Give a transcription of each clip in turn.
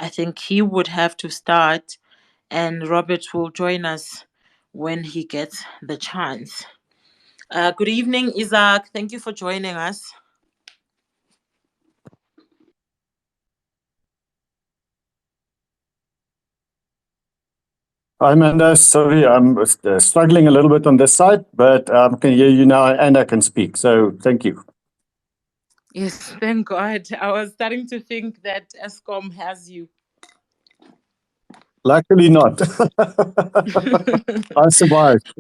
I think he would have to start, and Robert will join us when he gets the chance. Good evening, Isaac. Thank you for joining us. Hi, Amanda. Sorry, I'm struggling a little bit on this side, but I can hear you now and I can speak. So thank you. Yes, thank God. I was starting to think that ESCOM has you. Luckily not. I survived.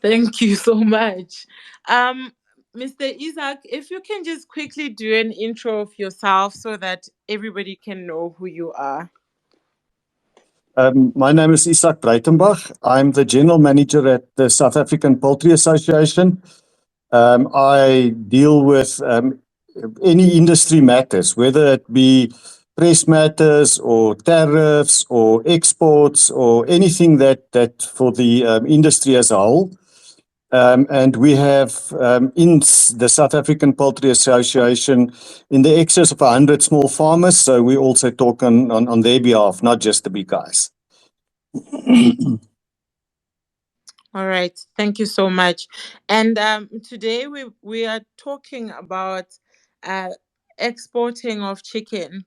Thank you so much. Mr. Isaac, if you can just quickly do an intro of yourself so that everybody can know who you are. My name is Isak Breitenbach. I'm the General Manager at the South African Poultry Association. I deal with any industry matters, whether it be press matters or tariffs or exports or anything that for the industry as a whole. And we have in the South African Poultry Association in the excess of 100 small farmers. So we also talk on their behalf, not just the big guys. All right. Thank you so much. And today we are talking about uh, exporting of chicken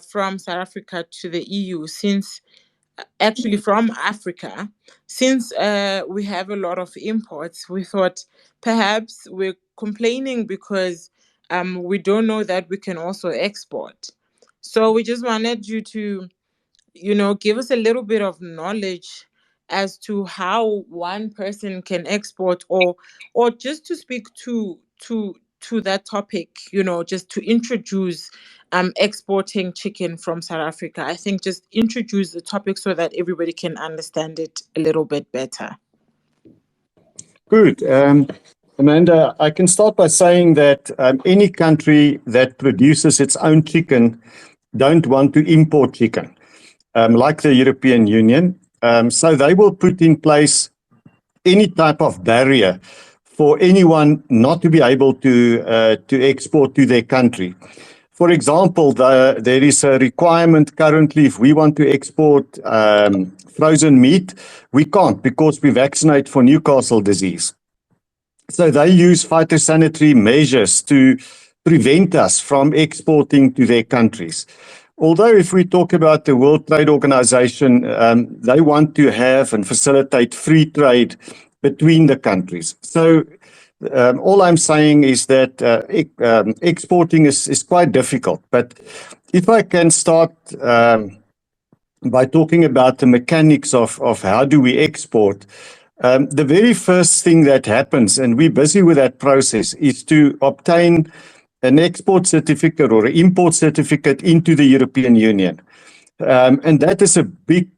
from South Africa to the EU, since actually from Africa. Since we have a lot of imports, we thought perhaps we're complaining because we don't know that we can also export. So we just wanted you to, give us a little bit of knowledge as to how one person can export, or just to speak to that topic, just to introduce exporting chicken from South Africa. I think just introduce the topic so that everybody can understand it a little bit better. Good. Amanda, I can start by saying that any country that produces its own chicken don't want to import chicken, like the European Union. So they will put in place any type of barrier for anyone not to be able to export to their country. For example, there is a requirement currently if we want to export frozen meat, we can't because we vaccinate for Newcastle disease. So they use phytosanitary measures to prevent us from exporting to their countries. Although if we talk about the World Trade Organization, they want to have and facilitate free trade between the countries. So all I'm saying is that exporting is quite difficult. But if I can start by talking about the mechanics of how do we export, the very first thing that happens, and we're busy with that process, is to obtain an export certificate or an import certificate into the European Union. And that is a big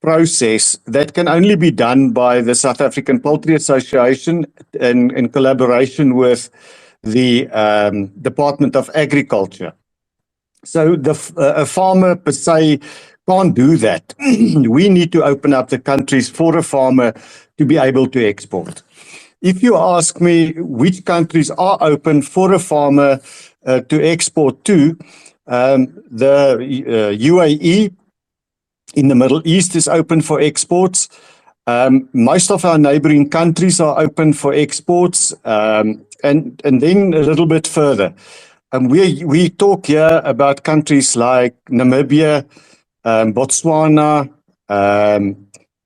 process that can only be done by the South African Poultry Association in collaboration with the Department of Agriculture. So a farmer per se can't do that. We need to open up the countries for a farmer to be able to export. If you ask me which countries are open for a farmer to export to, the UAE in the Middle East is open for exports. Most of our neighboring countries are open for exports, and then a little bit further. We talk here about countries like Namibia, Botswana,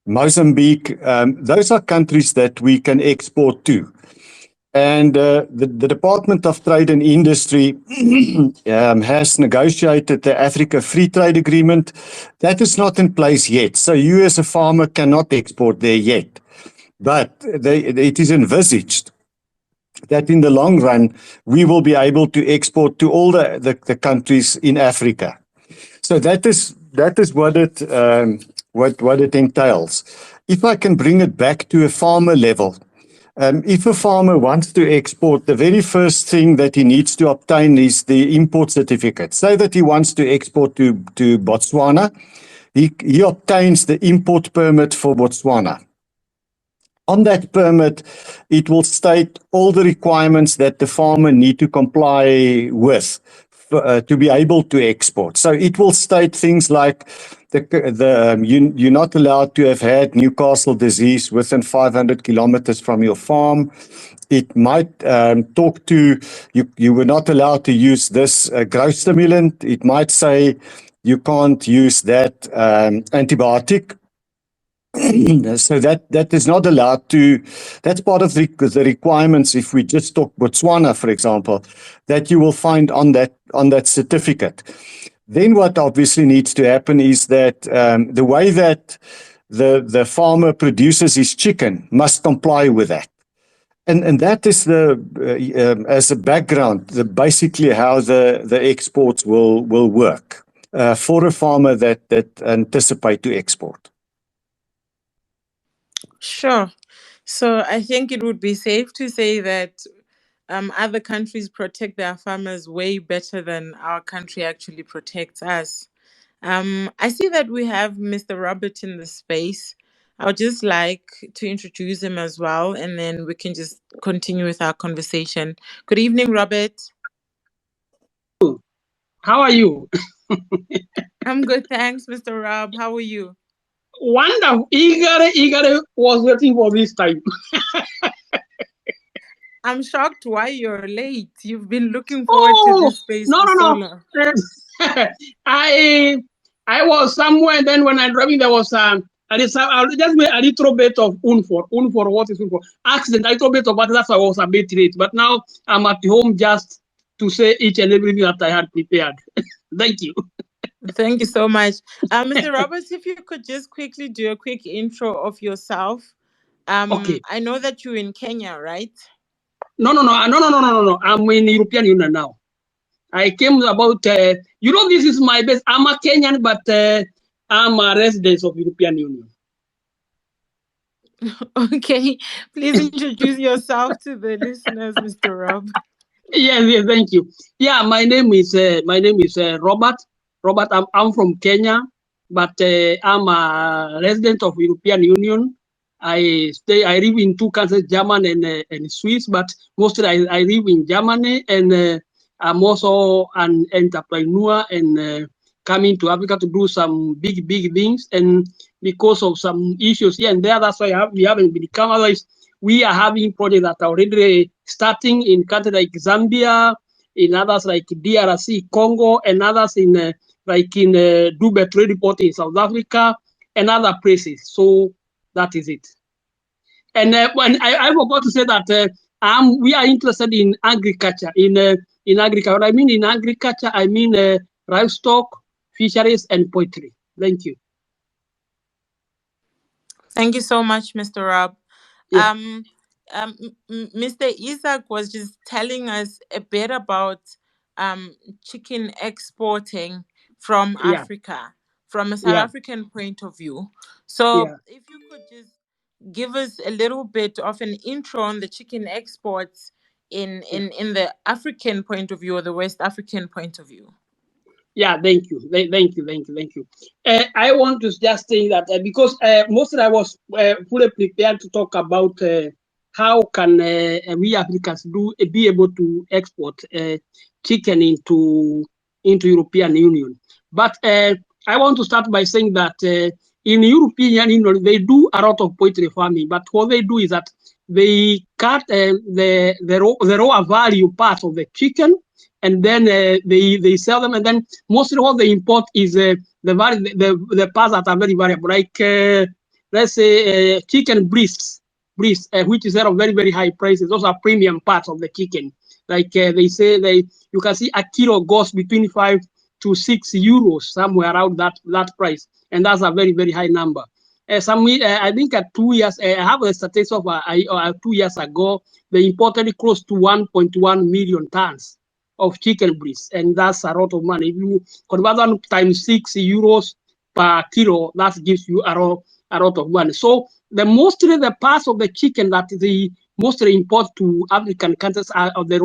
Mozambique. Those are countries that we can export to. And the Department of Trade and Industry has negotiated the Africa Free Trade Agreement. That is not in place yet. So you as a farmer cannot export there yet. But it is envisaged that in the long run, we will be able to export to all the countries in Africa. So that is what it entails. If I can bring it back to a farmer level, if a farmer wants to export, the very first thing that he needs to obtain is the import certificate. Say that he wants to export to Botswana, he obtains the import permit for Botswana. On that permit, it will state all the requirements that the farmer need to comply with to be able to export. So it will state things like you're not allowed to have had Newcastle disease within 500 kilometers from your farm. It might talk to you were not allowed to use this growth stimulant. It might say you can't use that antibiotic. So that is not allowed to. That's part of the requirements. If we just talk Botswana, for example, that you will find on that certificate. Then what obviously needs to happen is that the way that the farmer produces his chicken must comply with that. And that is as a background, basically how the exports will work for a farmer that anticipate to export. Sure. So I think it would be safe to say that other countries protect their farmers way better than our country actually protects us. I see that we have Mr. Robert in the space. I would just like to introduce him as well, and then we can just continue with our conversation. Good evening, Robert. How are you? I'm good, thanks, Mr. Rob. How are you? Wonderful. Eagerly was waiting for this time. I'm shocked why you're late. You've been looking forward to Oh, this space no, for no, so no. long. I I was somewhere, and then when I driving, there was just made a little bit of unfor. Unfor, what is unfor? Accident, a little bit of that. That's why I was a bit late. But now I'm at home just to say each and everything that I had prepared. Thank you. Thank you so much. Mr. Roberts, if you could just quickly do a quick intro of yourself. Okay. I know that you're in Kenya, right? No, no, no, no, no, no, no, no, no. I'm in European Union now. I came about, this is my base. I'm a Kenyan, but I'm a resident of European Union. Okay. Please introduce yourself to the listeners, Mr. Rob. Yes, yes, thank you. Yeah, my name is Robert. Robert, I'm from Kenya, but I'm a resident of European Union. I live in two countries, German and Swiss, but mostly I live in Germany, and I'm also an entrepreneur and coming to Africa to do some big things. And because of some issues here and there, that's why we haven't become. Otherwise, we are having projects that are already starting in countries like Zambia, in others like DRC, Congo, and others in Dubai Trade Report in South Africa and other places. So that is it. And when I forgot to say that we are interested in agriculture. In agriculture, what I mean in agriculture, I mean livestock, fisheries, and poultry. Thank you. Thank you so much, Mr. Rob. Yeah, Um, Mr. Isaac was just telling us a bit about chicken exporting from yeah, Africa from a South yeah, African point of view. So, yeah. if you could just give us a little bit of an intro on the chicken exports Yeah. in the African point of view or the West African point of view. Yeah, thank you. Thank you. I want to just say that because mostly I was fully prepared to talk about how can we Africans be able to export chicken into European Union. But I want to start by saying that in European Union they do a lot of poultry farming, but what they do is that they cut the raw value part of the chicken, and then they sell them, and then mostly what they import is the parts that are very variable, like let's say chicken breasts, which is at a very high prices. Those are premium parts of the chicken. Like they say, you can see a kilo goes between 5 to 6 euros, somewhere around that price, and that's a very high number. I think at 2 years, I have a statistic of 2 years ago, they imported close to 1.1 million tons of chicken breast, and that's a lot of money. If you convert that times 6 euros per kilo, that gives you a lot of money. So mostly the parts of the chicken that they mostly import to African countries are of the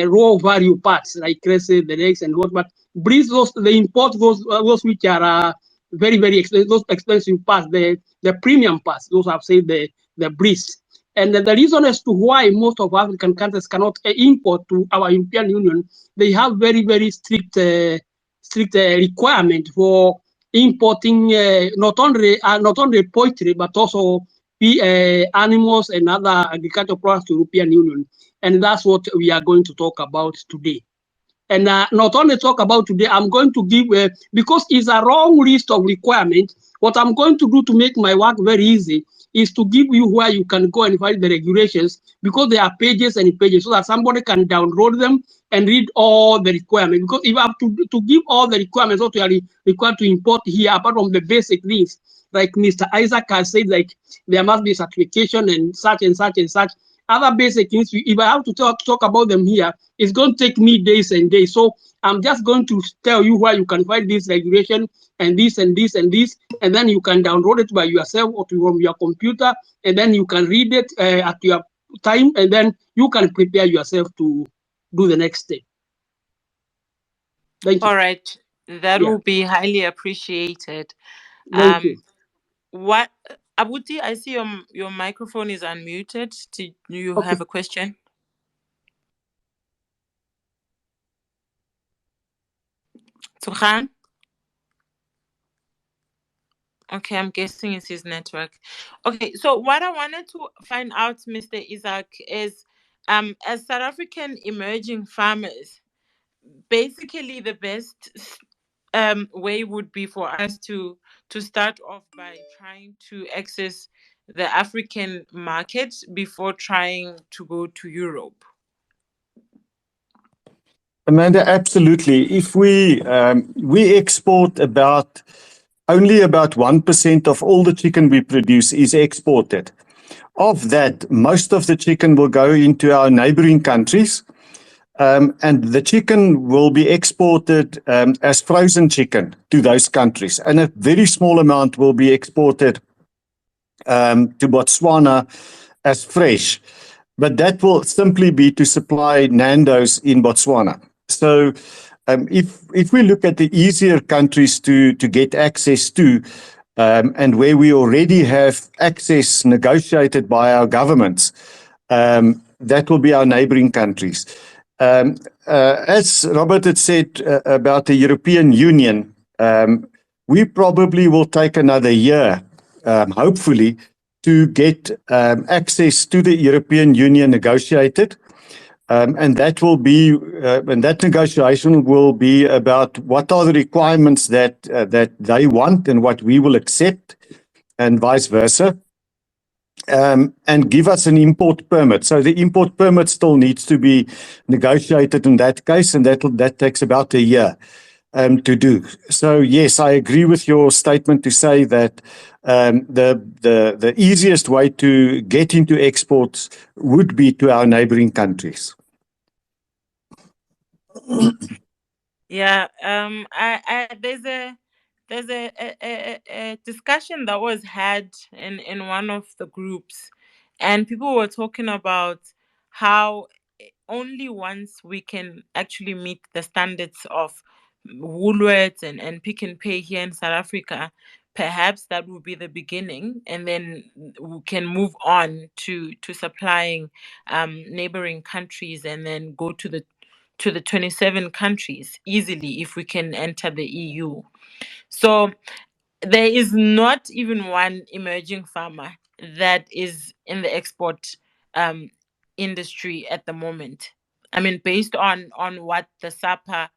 raw value parts, like let's say the legs and what. But breast, those they import those which are very expensive, those expensive parts, the premium parts. Those I've said the breast. And the reason as to why most of African countries cannot import to our European Union, they have very, very strict requirement for importing not only poultry but also animals and other agricultural products to European Union. And that's what we are going to talk about today. And not only talk about today, I'm going to give, because it's a long list of requirements, what I'm going to do to make my work very easy is to give you where you can go and find the regulations, because there are pages and pages, so that somebody can download them and read all the requirements. Because if I have to give all the requirements what we are required to import here, apart from the basic things, like Mr. Isaac has said, like there must be certification and such and such and such, other basic things, if I have to talk about them here, it's going to take me days and days. So I'm just going to tell you where you can find this regulation and this and this and this, and then you can download it by yourself or from your computer, and then you can read it at your time, and then you can prepare yourself to do the next step. Thank you. All right. That Yeah, will be highly appreciated. thank you. Um, what Abuti, I see your microphone is unmuted. Do you Okay. have a question? Tukhan? Okay, I'm guessing it's his network. Okay, so what I wanted to find out, Mr. Isaac, is as South African emerging farmers, basically the best way would be for us to start off by trying to access the African market before trying to go to Europe. Amanda, absolutely. If we export only about 1% of all the chicken we produce is exported. Of that, most of the chicken will go into our neighboring countries, and the chicken will be exported as frozen chicken to those countries, and a very small amount will be exported to Botswana as fresh. But that will simply be to supply Nando's in Botswana. So if we look at the easier countries to get access to, and where we already have access negotiated by our governments, that will be our neighboring countries. As Robert had said about the European Union, we probably will take another year, hopefully, to get access to the European Union negotiated. And that negotiation will be about what are the requirements that they want and what we will accept, and vice versa, and give us an import permit. So the import permit still needs to be negotiated in that case, and that takes about a year to do. So yes, I agree with your statement to say that the easiest way to get into exports would be to our neighboring countries. Yeah, there's a discussion that was had in one of the groups, and people were talking about how only once we can actually meet the standards of Woolworths and Pick and Pay here in South Africa, perhaps that will be the beginning, and then we can move on to supplying neighboring countries, and then go to the 27 countries easily if we can enter the EU. So there is not even one emerging farmer that is in the export um, industry at the moment. I mean, based on what the SAPA,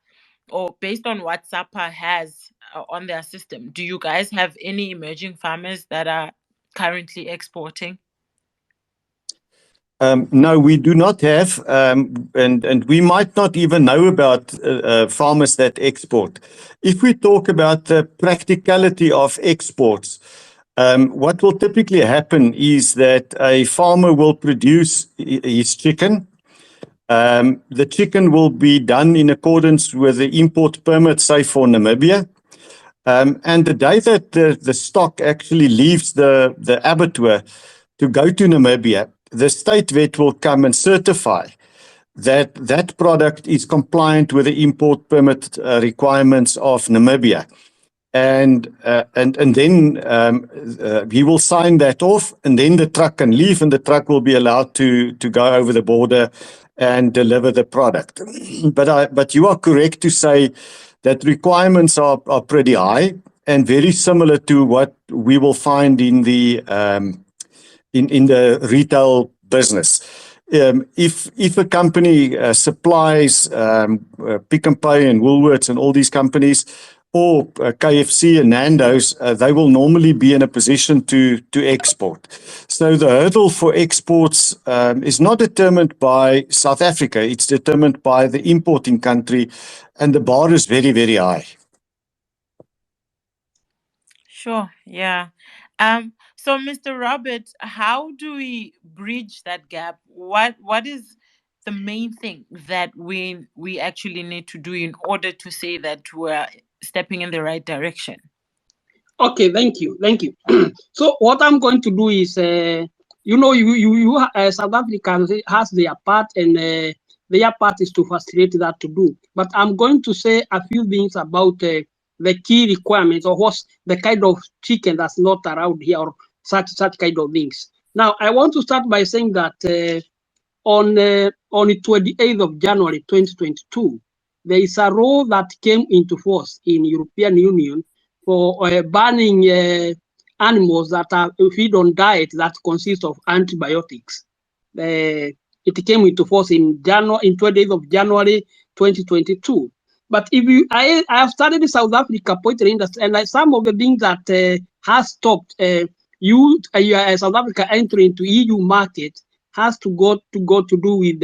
or based on what SAPA has on their system, do you guys have any emerging farmers that are currently exporting? No, we do not have, and we might not even know about farmers that export. If we talk about the practicality of exports, what will typically happen is that a farmer will produce his chicken. The chicken will be done in accordance with the import permit, say for Namibia. And the day that the stock actually leaves the abattoir to go to Namibia, the state vet will come and certify that that product is compliant with the import permit requirements of Namibia. and then he will sign that off, and then the truck can leave, and the truck will be allowed to go over the border and deliver the product. But you are correct to say that requirements are pretty high and very similar to what we will find in the in the retail business. If a company supplies Pick and Pay and Woolworths and all these companies, or KFC and Nando's, they will normally be in a position to export. So the hurdle for exports is not determined by South Africa, it's determined by the importing country, and the bar is very, very high. Sure, yeah. So Mr. Robert, how do we bridge that gap? What is the main thing that we actually need to do in order to say that we're stepping in the right direction? Okay, thank you, thank you. So what I'm going to do is, South Africa has their part, and their part is to facilitate that to do. But I'm going to say a few things about the key requirements, or what's the kind of chicken that's not around here, or such kind of things. Now, I want to start by saying that on the 28th of January 2022, there is a law that came into force in European Union for banning animals that are feed on diet that consists of antibiotics. It came into force in 28th of January 2022. But I have studied the South Africa poultry industry, and some of the things that has stopped South Africa entering into EU market has to do with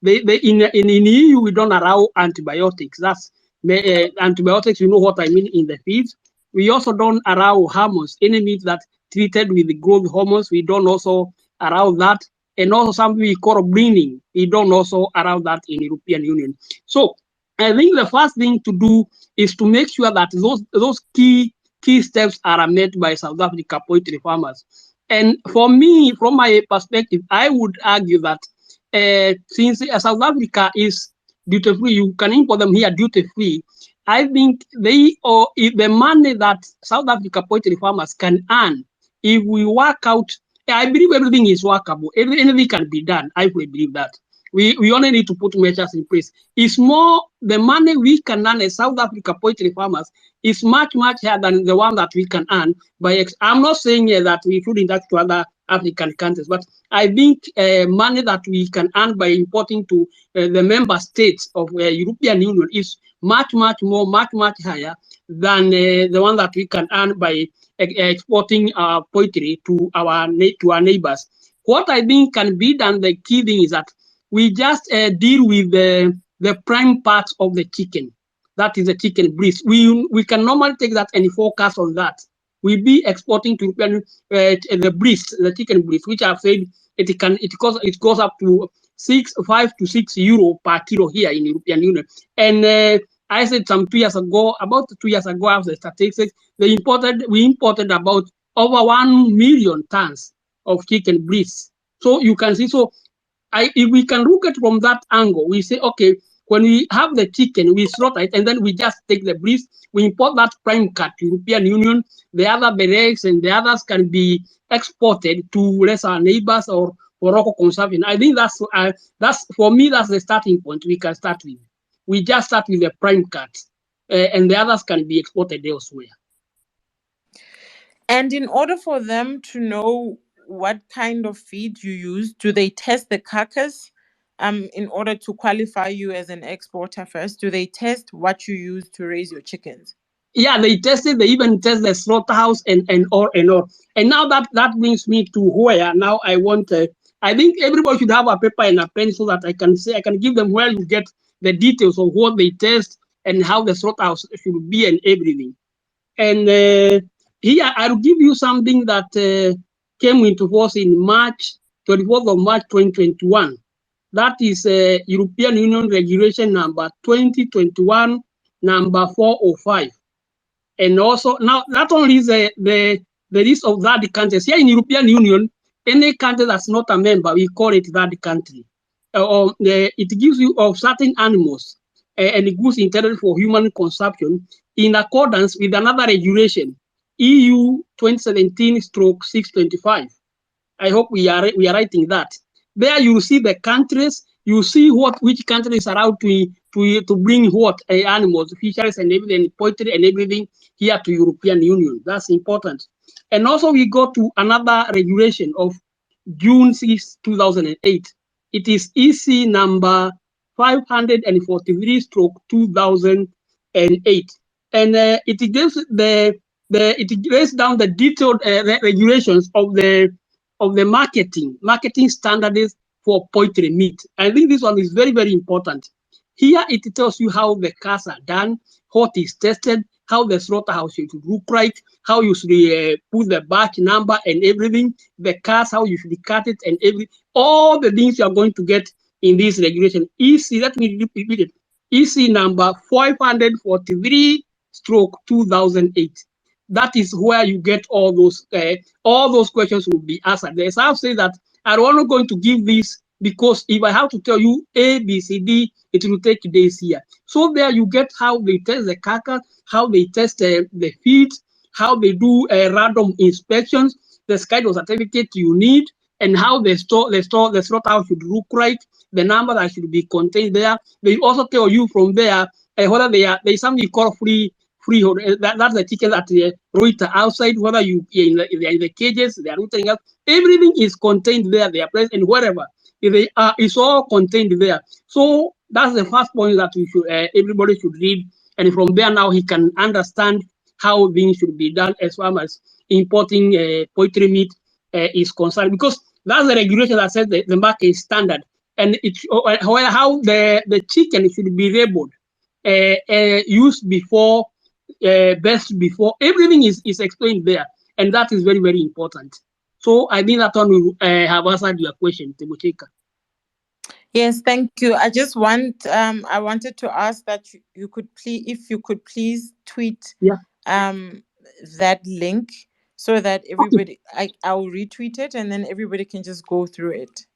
in EU we don't allow antibiotics. That's antibiotics. You know what I mean in the feeds. We also don't allow hormones, any meat that treated with the growth hormones. We don't also allow that, and also something we call breeding. We don't also allow that in European Union. So I think the first thing to do is to make sure that those key steps are met by South Africa poultry farmers. And for me, from my perspective, I would argue that since South Africa is duty free, you can import them here duty free. I think if the money that South Africa poultry farmers can earn, if we work out, I believe everything is workable. Anything can be done. I fully believe that. We only need to put measures in place. It's more the money we can earn as South Africa poultry farmers is much higher than the one that we can earn by. I'm not saying that we shouldn't that to other African countries, but I think money that we can earn by importing to the member states of European Union is much more, much higher than the one that we can earn by exporting poultry to our neighbors. What I think can be done, the key thing is that we just deal with the prime parts of the chicken. That is the chicken breast. We can normally take that and focus on that. We be exporting to the breast, the chicken breast, which I've said it goes up to 5 to 6 euro per kilo here in European Union. And I said about 2 years ago, I have the statistics. We imported about over 1 million tons of chicken breast. So you can see, if we can look at from that angle, we say, okay, when we have the chicken, we slaughter it, and then we just take the breast, we import that prime cut to European Union. The other berets and the others can be exported to lesser neighbors or for local consumption. I think that's for me, that's the starting point we can start with. We just start with the prime cut, and the others can be exported elsewhere. And in order for them to know what kind of feed you use, do they test the carcass in order to qualify you as an exporter first? Do they test what you use to raise your chickens? Yeah, they tested. They even test the slaughterhouse and all. And now that brings me to where now I want. I think everybody should have a paper and a pen so that I can give them where you get the details of what they test and how the slaughterhouse should be and everything. And here I'll give you something that came into force in 24th of March 2021. That is European Union Regulation number 2021 number 405. And also now not only is the list of third countries here in European Union, any country that's not a member, we call it third country. It gives you of certain animals and goods intended for human consumption in accordance with another regulation, EU 2017/625. I hope we are writing that. There you see the countries, you see which countries are out to bring what animals, fisheries and everything, poultry and everything here to European Union. That's important. And also we go to another regulation of June 6, 2008. It is EC number 543 stroke 2008. And it gives it lays down the detailed regulations of the marketing standards for poultry meat. I think this one is very, very important. Here it tells you how the cuts are done, what is tested, how the slaughterhouse should look like, how you should put the batch number and everything, the cuts, how you should cut it and everything, all the things you are going to get in this regulation. EC, let me repeat it, EC number 543 stroke 2008. That is where you get all those questions will be answered. There's I've said that I'm not going to give this because if I have to tell you A, B, C, D, it will take days here. So there you get how they test the carcass, how they test the feed, how they do random inspections, the kind of certificate you need, and how the slaughterhouse should look like, the number that should be contained there. They also tell you from there whether there's something called freehold. That's the chicken that rooted outside, whether they're in the cages, they are rooting out. Everything is contained there. They are placed and wherever they are, it's all contained there. So that's the first point that we should everybody should read, and from there now he can understand how things should be done as far as importing poultry meat is concerned, because that's the regulation that says the market is standard, and it's how the chicken should be labeled, used before, best before. Everything is explained there, and that is very, very important. So I think that one will have answered your question, Timocheka. Yes, thank you. I wanted to ask that you could please, if you could please tweet Yeah. um that link so that Okay. I'll retweet it and then everybody can just go through it.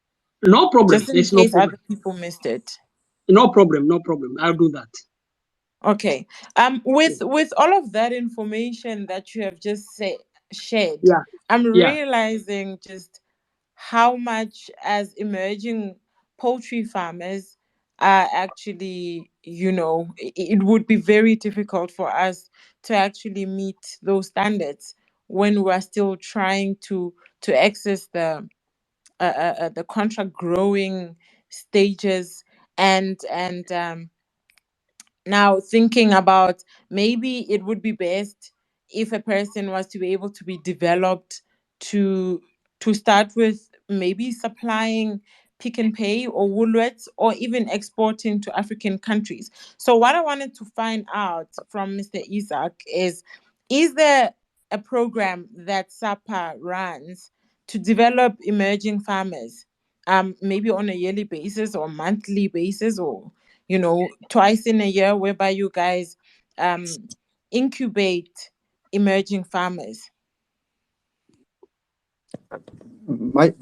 No problem. Just in There's no case problem. other people missed it. No problem. No problem. I'll do that. Okay. With all of that information that you have just shared, Yeah. I'm Yeah. realizing just how much as emerging poultry farmers are actually, it would be very difficult for us to actually meet those standards when we're still trying to access the contract growing stages and now thinking about maybe it would be best if a person was to be able to be developed to start with maybe supplying Pick and Pay or Woolworths or even exporting to African countries. So what I wanted to find out from Mr. Isaac is there a program that SAPA runs to develop emerging farmers, maybe on a yearly basis or monthly basis, or twice in a year, whereby you guys incubate emerging farmers?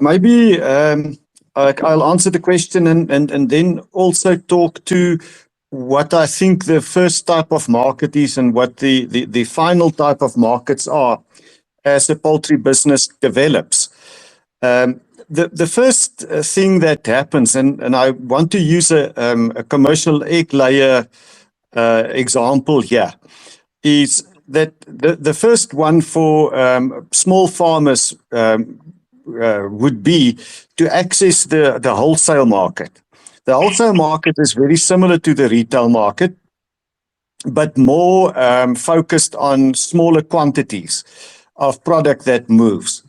Maybe I'll answer the question and then also talk to what I think the first type of market is and what the final type of markets are as the poultry business develops. The first thing that happens, and I want to use a commercial egg layer example here, is that the first one for small farmers would be to access the wholesale market. The wholesale market is very similar to the retail market, but more focused on smaller quantities of product that moves.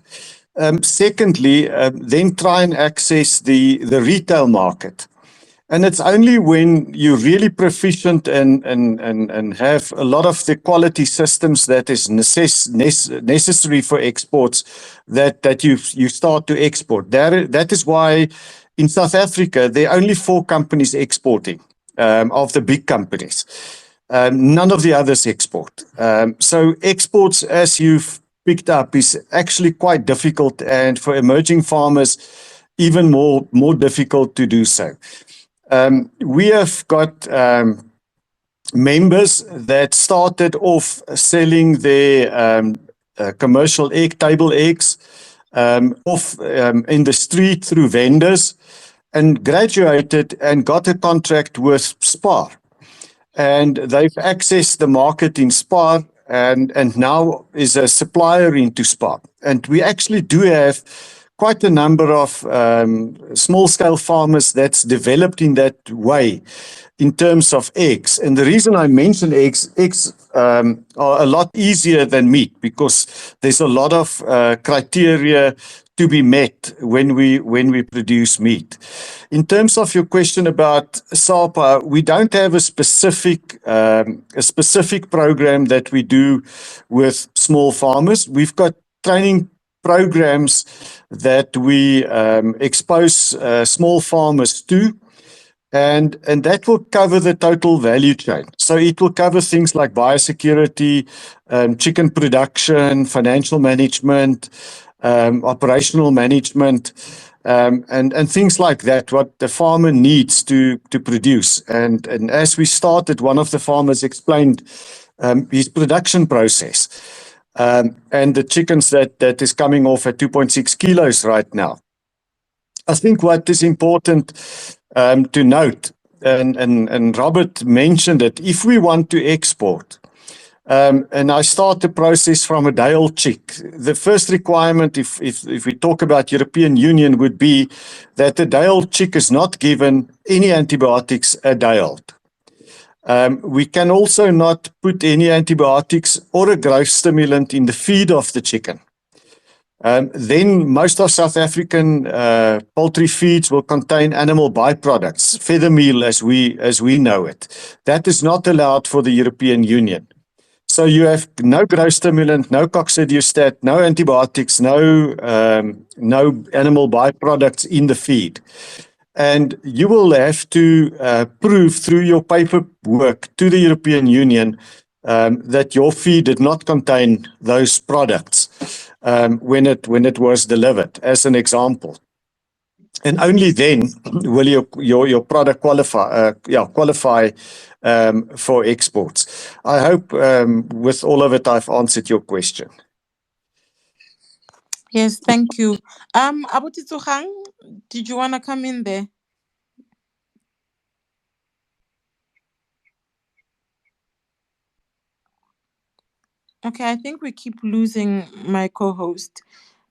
Secondly, then try and access the retail market. And it's only when you're really proficient and have a lot of the quality systems that is necessary for exports that you start to export. That is why in South Africa, there are only 4 companies exporting of the big companies. None of the others export. So exports, as you've picked up, is actually quite difficult, and for emerging farmers, even more difficult to do so. We have got members that started off selling their commercial egg, table eggs, off in the street through vendors, and graduated and got a contract with Spar. And they've accessed the market in Spar and now is a supplier into Spar. And we actually do have quite a number of small scale farmers that's developed in that way in terms of eggs. And the reason I mention eggs are a lot easier than meat because there's a lot of criteria to be met when we produce meat. In terms of your question about SAPA, we don't have a specific program that we do with small farmers. We've got training programs that we expose small farmers to. And that will cover the total value chain. So it will cover things like biosecurity, chicken production, financial management, operational management, and things like that, what the farmer needs to produce. And as we started, one of the farmers explained his production process and the chickens that is coming off at 2.6 kilos right now. I think what is important to note, and Robert mentioned it, if we want to export, and I start the process from a day-old chick, the first requirement, if we talk about European Union, would be that the day-old chick is not given any antibiotics a day old. We can also not put any antibiotics or a growth stimulant in the feed of the chicken. Then most of South African poultry feeds will contain animal byproducts, feather meal as we know it. That is not allowed for the European Union. So you have no growth stimulant, no coccidiostat, no antibiotics, no animal byproducts in the feed. And you will have to prove through your paperwork to the European Union that your feed did not contain those products when it was delivered, as an example. And only then will your product qualify for exports. I hope with all of it I've answered your question. Yes, thank you. Abutitsogang, did you want to come in there? Okay, I think we keep losing my co-host.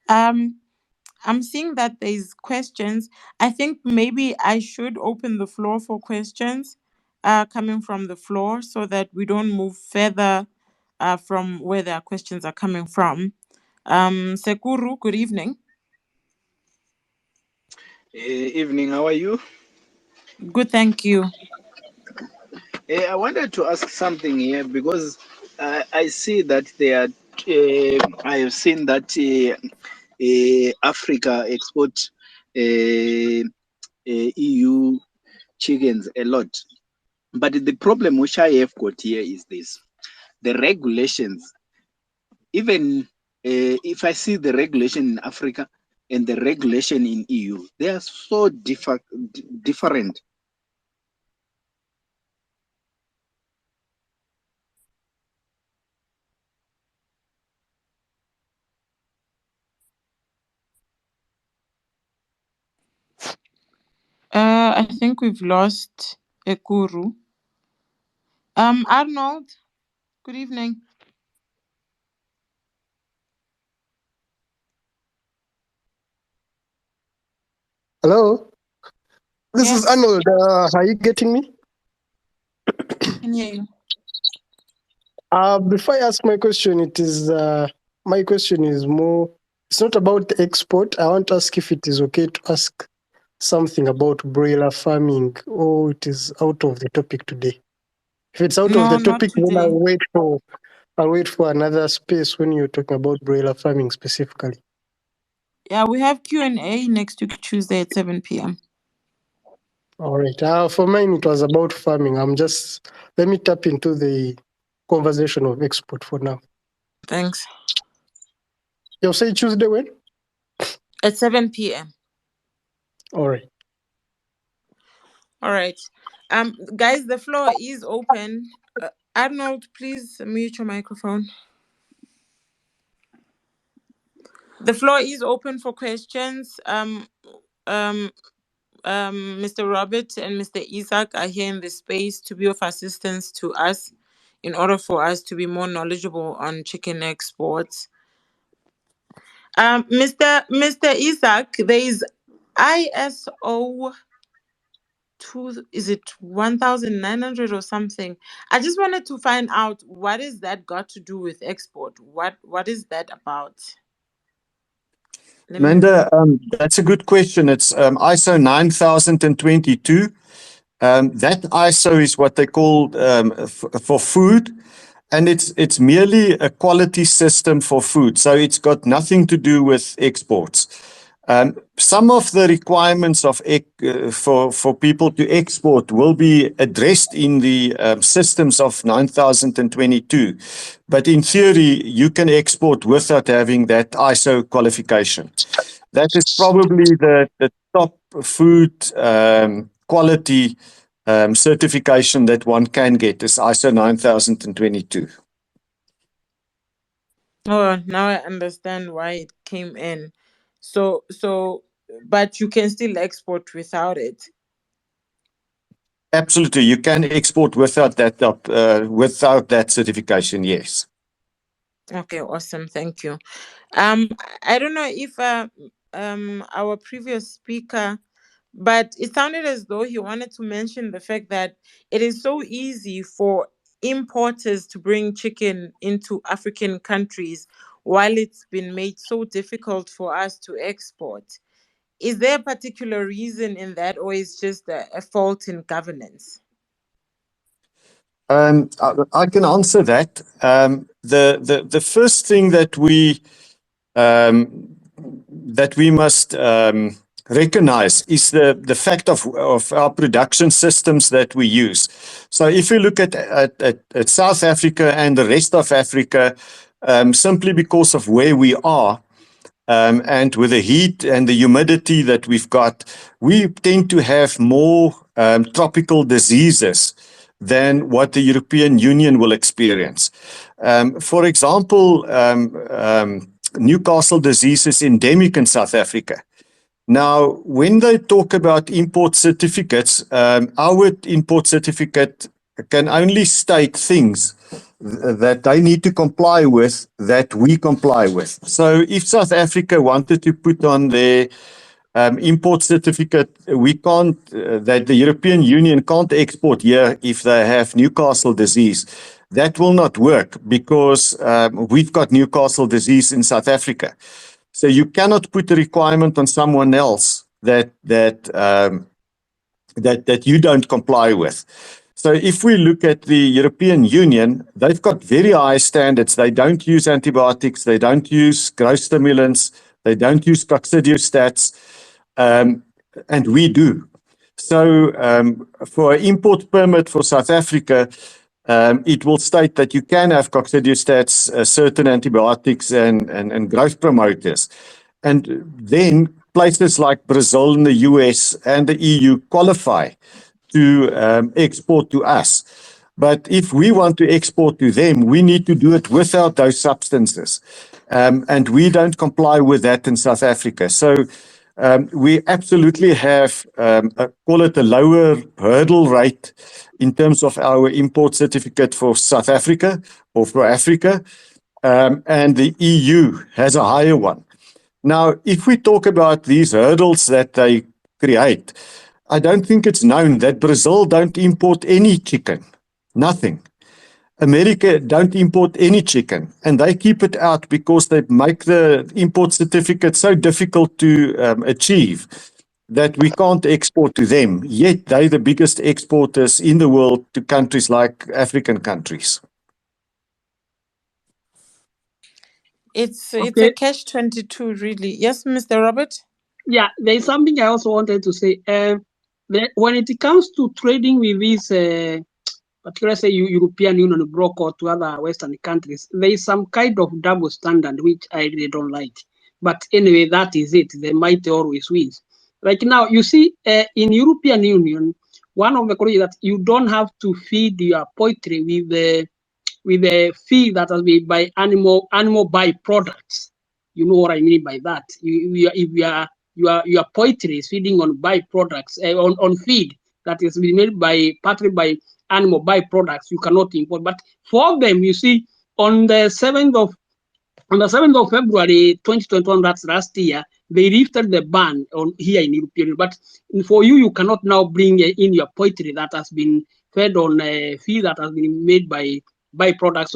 I'm seeing that there's questions. I think maybe I should open the floor for questions coming from the floor so that we don't move further from where their questions are coming from. Sekuru, good evening. Evening, how are you? Good, thank you. I wanted to ask something here because I see that there are, I have seen that Africa export EU chickens a lot. But the problem which I have got here is this: the regulations. Even if I see the regulation in Africa and the regulation in EU, they are so different. I think we've lost Ekuru. Arnold, good evening. Hello, this is Yes, Arnold. Are you getting me? I can hear you. Before I ask my question, my question is more. It's not about the export. I want to ask if it is okay to ask something about broiler farming, or it is out of the topic today. If it's out of No, the not topic, then today. I'll wait for another space when you're talking about broiler farming specifically. Yeah, we have Q&A next week, Tuesday at 7 p.m. All right. For mine, it was about farming. Let me tap into the conversation of export for now. Thanks. You'll say Tuesday when? At 7 p.m. All right. All right. Guys, the floor is open. Arnold, please mute your microphone. The floor is open for questions. Um, Mr. Robert and Mr. Isaac are here in the space to be of assistance to us in order for us to be more knowledgeable on chicken exports. Mr. Isaac, there is ISO 1900 or something. I just wanted to find out, what is that got to do with export? What is that about? Let me. Amanda, that's a good question. It's ISO 9022. That ISO is what they call for food, and it's merely a quality system for food. So it's got nothing to do with exports. Some of the requirements of for people to export will be addressed in the systems of 9022, but in theory, you can export without having that ISO qualification. That is probably the top food quality certification that one can get is ISO 9022. Oh, now I understand why it came in. So, but you can still export without it. Absolutely, you can export without that certification. Yes. Okay, awesome. Thank you. I don't know if our previous speaker, but it sounded as though he wanted to mention the fact that it is so easy for importers to bring chicken into African countries, while it's been made so difficult for us to export. Is there a particular reason in that, or is just a fault in governance? I can answer that. The first thing um, that we must recognize is the fact of our production systems that we use. So if you look at South Africa and the rest of Africa, simply because of where we are, and with the heat and the humidity that we've got, we tend to have more tropical diseases than what the European Union will experience. For example, Newcastle disease is endemic in South Africa. Now, when they talk about import certificates, our import certificate can only state things that they need to comply with, that we comply with. So if South Africa wanted to put on their import certificate, we can't, that the European Union can't export here if they have Newcastle disease. That will not work because we've got Newcastle disease in South Africa. So you cannot put a requirement on someone else that you don't comply with. So if we look at the European Union, they've got very high standards. They don't use antibiotics, they don't use growth stimulants, they don't use coccidiostats, and we do. So for an import permit for South Africa, it will state that you can have coccidiostats, certain antibiotics, and growth promoters. And then places like Brazil and the US and the EU qualify to export to us. But if we want to export to them, we need to do it without those substances. And we don't comply with that in South Africa. So we absolutely have, call it a lower hurdle rate in terms of our import certificate for South Africa or for Africa. And the EU has a higher one. Now, if we talk about these hurdles that they create, I don't think it's known that Brazil don't import any chicken. Nothing. America don't import any chicken, and they keep it out because they make the import certificate so difficult to achieve that we can't export to them. Yet they're the biggest exporters in the world to countries like African countries. It's a Okay. catch-22, really. Yes, Mr. Robert? Yeah, there's something I also wanted to say. When it comes to trading with these, particularly say European Union bloc or to other Western countries, there is some kind of double standard which I really don't like. But anyway, that is it. The might always wins. Like now, you see, in European Union, one of the colleagues that you don't have to feed your poultry with the feed that has been by animal byproducts. You know what I mean by that. If your poultry is feeding on byproducts, on feed that is being made by partly by animal byproducts, you cannot import. But for them, you see, on the 7th of on the 7th of February 2021, that's last year, they lifted the ban on here in European. But for you, you cannot now bring in your poultry that has been fed on feed that has been made by byproducts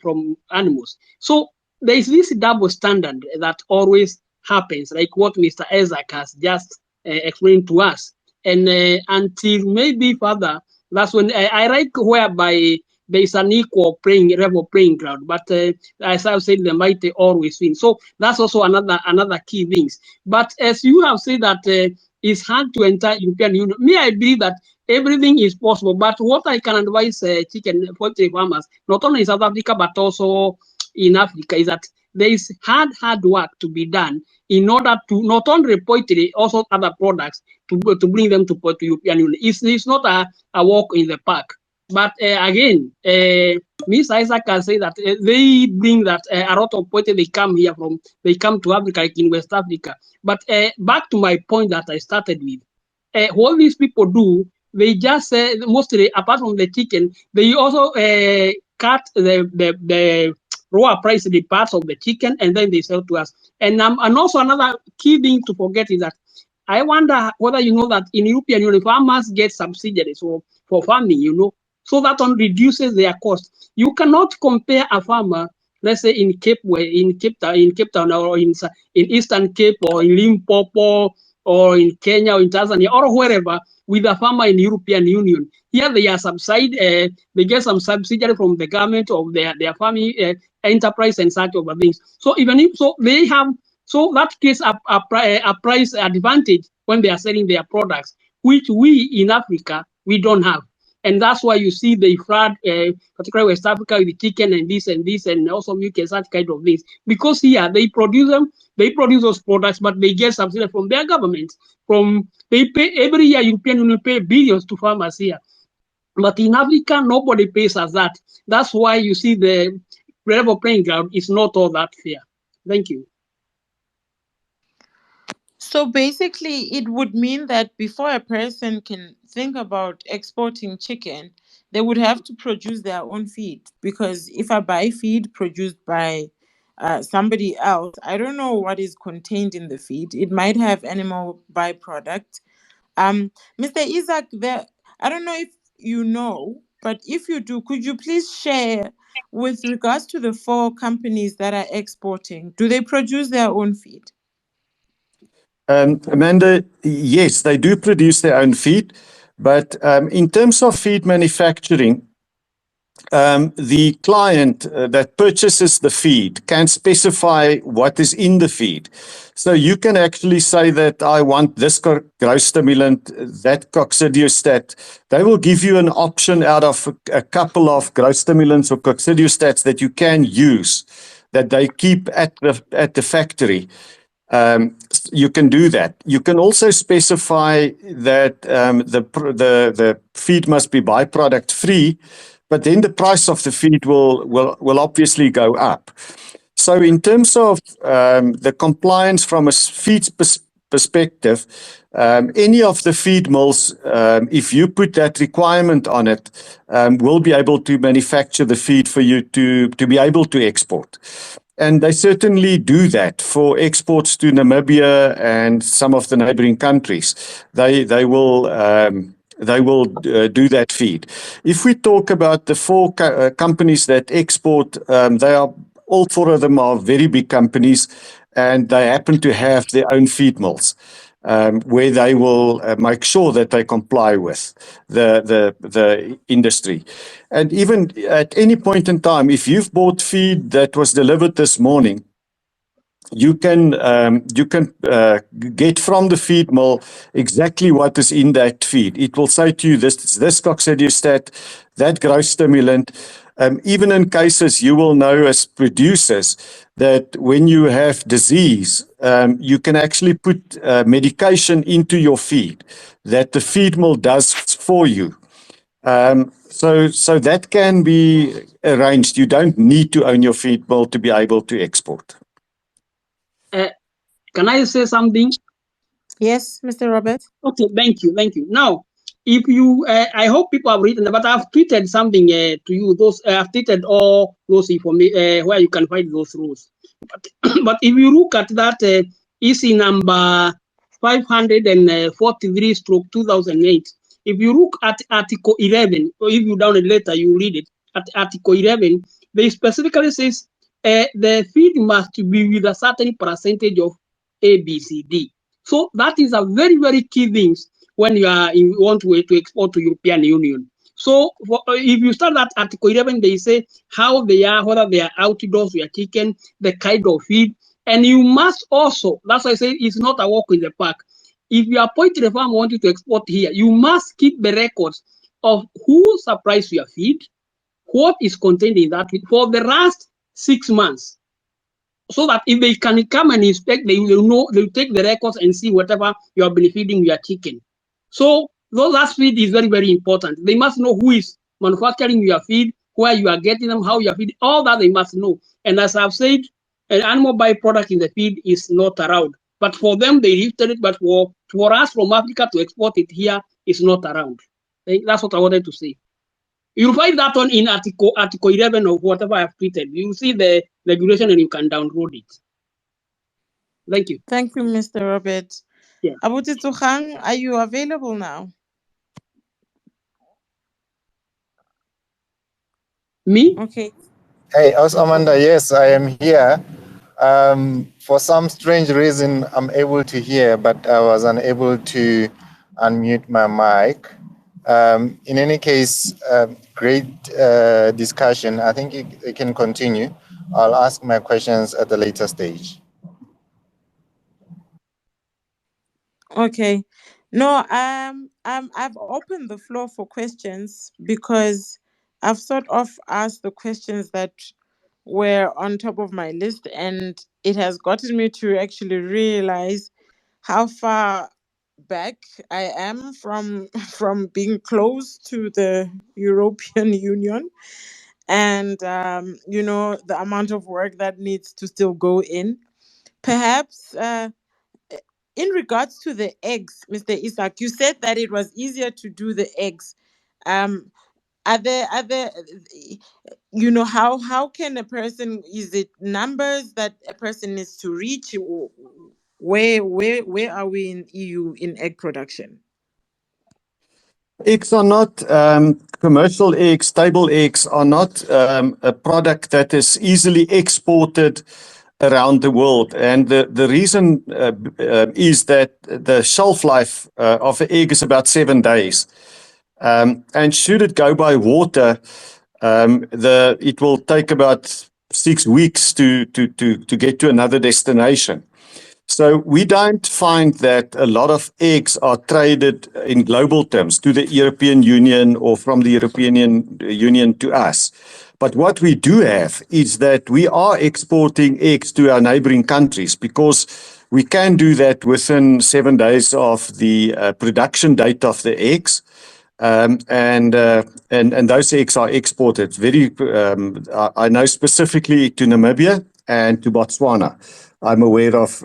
from animals. So there is this double standard that always happens, like what Mr. Isaac has just explained to us. And until maybe further, that's when I like whereby there is an equal level playing ground. But as I've said, the mighty always win. So that's also another key things. But as you have said that it's hard to enter European Union. Me, I believe that everything is possible. But what I can advise chicken poultry farmers, not only in South Africa but also in Africa, is that there is hard work to be done in order to not only poultry, also other products to bring them to European Union. It's not a walk in the park. But again, Miss Isaac can say that they bring that a lot of poultry they come to Africa, like in West Africa. But back to my point that I started with, what these people do, they just mostly apart from the chicken, they also cut the raw price, the parts of the chicken, and then they sell to us. And also another key thing to forget is that I wonder whether you know that in European Union farmers get subsidies for farming, so that one reduces their cost. You cannot compare a farmer, let's say in Cape Town, or in Eastern Cape, or in Limpopo, or in Kenya, or in Tanzania, or wherever, with a farmer in European Union. Here they are they get some subsidy from the government of their farming enterprise and such other things. So even if they have, so that creates a price advantage when they are selling their products, which we in Africa we don't have. And that's why you see they flood, particularly West Africa, with the chicken and this, and also milk and such kind of things. Because here they produce those products, but they get subsidy from their governments. They pay every year. European Union pay billions to farmers here, but in Africa nobody pays us that. That's why you see the level playing ground is not all that fair. Thank you. So basically, it would mean that before a person can think about exporting chicken, they would have to produce their own feed. Because if I buy feed produced by somebody else, I don't know what is contained in the feed. It might have animal byproduct. Mr. Isaac, I don't know if you know, but if you do, could you please share with regards to the four companies that are exporting? Do they produce their own feed? Amanda, yes, they do produce their own feed, but in terms of feed manufacturing, the client that purchases the feed can specify what is in the feed. So you can actually say that I want this growth stimulant, that coccidiostat. They will give you an option out of a couple of growth stimulants or coccidiostats that you can use, that they keep at the factory. You can do that. You can also specify that the feed must be byproduct free, but then the price of the feed will obviously go up. So in terms of the compliance from a feed perspective, any of the feed mills, if you put that requirement on it, will be able to manufacture the feed for you to be able to export. And they certainly do that for exports to Namibia and some of the neighboring countries. They will do that feed. If we talk about the four companies that export, they are all four of them are very big companies, and they happen to have their own feed mills. Where they will make sure that they comply with the industry. And even at any point in time, if you've bought feed that was delivered this morning, you can get from the feed mill exactly what is in that feed. It will say to you, this coccidiostat, that growth stimulant, Even in cases you will know as producers that when you have disease, you can actually put medication into your feed that the feed mill does for you. So that can be arranged. You don't need to own your feed mill to be able to export. Can I say something? Yes, Mr. Robert. Okay, thank you, thank you. Now, if you, I hope people have written, but I've tweeted something to you. Those I've tweeted all those information where you can find those rules. But, but if you look at that EC number 543 stroke 2008, if you look at Article 11, or if you download it later, you read it. At Article 11, they specifically says the feed must be with a certain percentage of ABCD. So that is a very, very key thing when you are in want to export to European Union. So if you start at Article 11, they say how they are, whether they are outdoors, we are chicken, the kind of feed. And you must also, that's why I say it's not a walk in the park. If you are poultry farm wanting to export here, you must keep the records of who supplies your feed, what is contained in that feed for the last 6 months, so that if they can come and inspect, they will know, they'll take the records and see whatever you have been feeding your chicken. So that feed is very, very important. They must know who is manufacturing your feed, where you are getting them, how you are feeding, all that they must know. And as I've said, an animal byproduct in the feed is not allowed. But for them, they lifted it, but for us from Africa to export it here, it's not around. That's what I wanted to say. You'll find that one in Article 11 of whatever I've tweeted. You'll see the regulation and you can download it. Thank you. Thank you, Mr. Robert. Yeah. Abuti Tukhang, are you available now? Me? Okay. Hey, Amanda, yes, I am here. For some strange reason, I'm able to hear, but I was unable to unmute my mic. In any case, great discussion. I think it can continue. I'll ask my questions at a later stage. Okay. No, I've opened the floor for questions because I've sort of asked the questions that were on top of my list, and it has gotten me to actually realize how far back I am from from being close to the European Union, and the amount of work that needs to still go in. Perhaps in regards to the eggs, Mr. Isaac, you said that it was easier to do the eggs. Um, are there how can a person, is it numbers that a person needs to reach? Where are we in EU in egg production? Eggs are not commercial eggs, table eggs are not a product that is easily exported around the world. And the reason is that the shelf life of an egg is about 7 days. And should it go by water, it will take about 6 weeks to get to another destination. So we don't find that a lot of eggs are traded in global terms to the European Union or from the European Union to us. But what we do have is that we are exporting eggs to our neighboring countries because we can do that within 7 days of the production date of the eggs. And those eggs are exported. I know specifically to Namibia and to Botswana. I'm aware of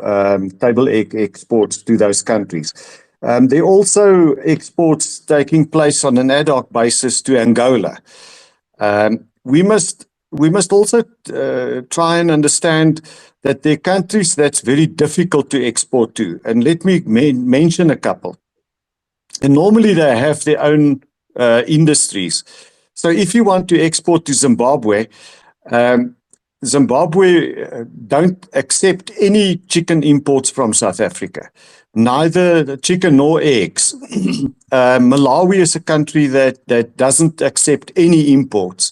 table egg exports to those countries. There are also exports taking place on an ad hoc basis to Angola. We must also try and understand that there are countries that's very difficult to export to. And let me mention a couple. And normally they have their own industries. So if you want to export to Zimbabwe, Zimbabwe don't accept any chicken imports from South Africa, neither the chicken nor eggs. Malawi is a country that doesn't accept any imports,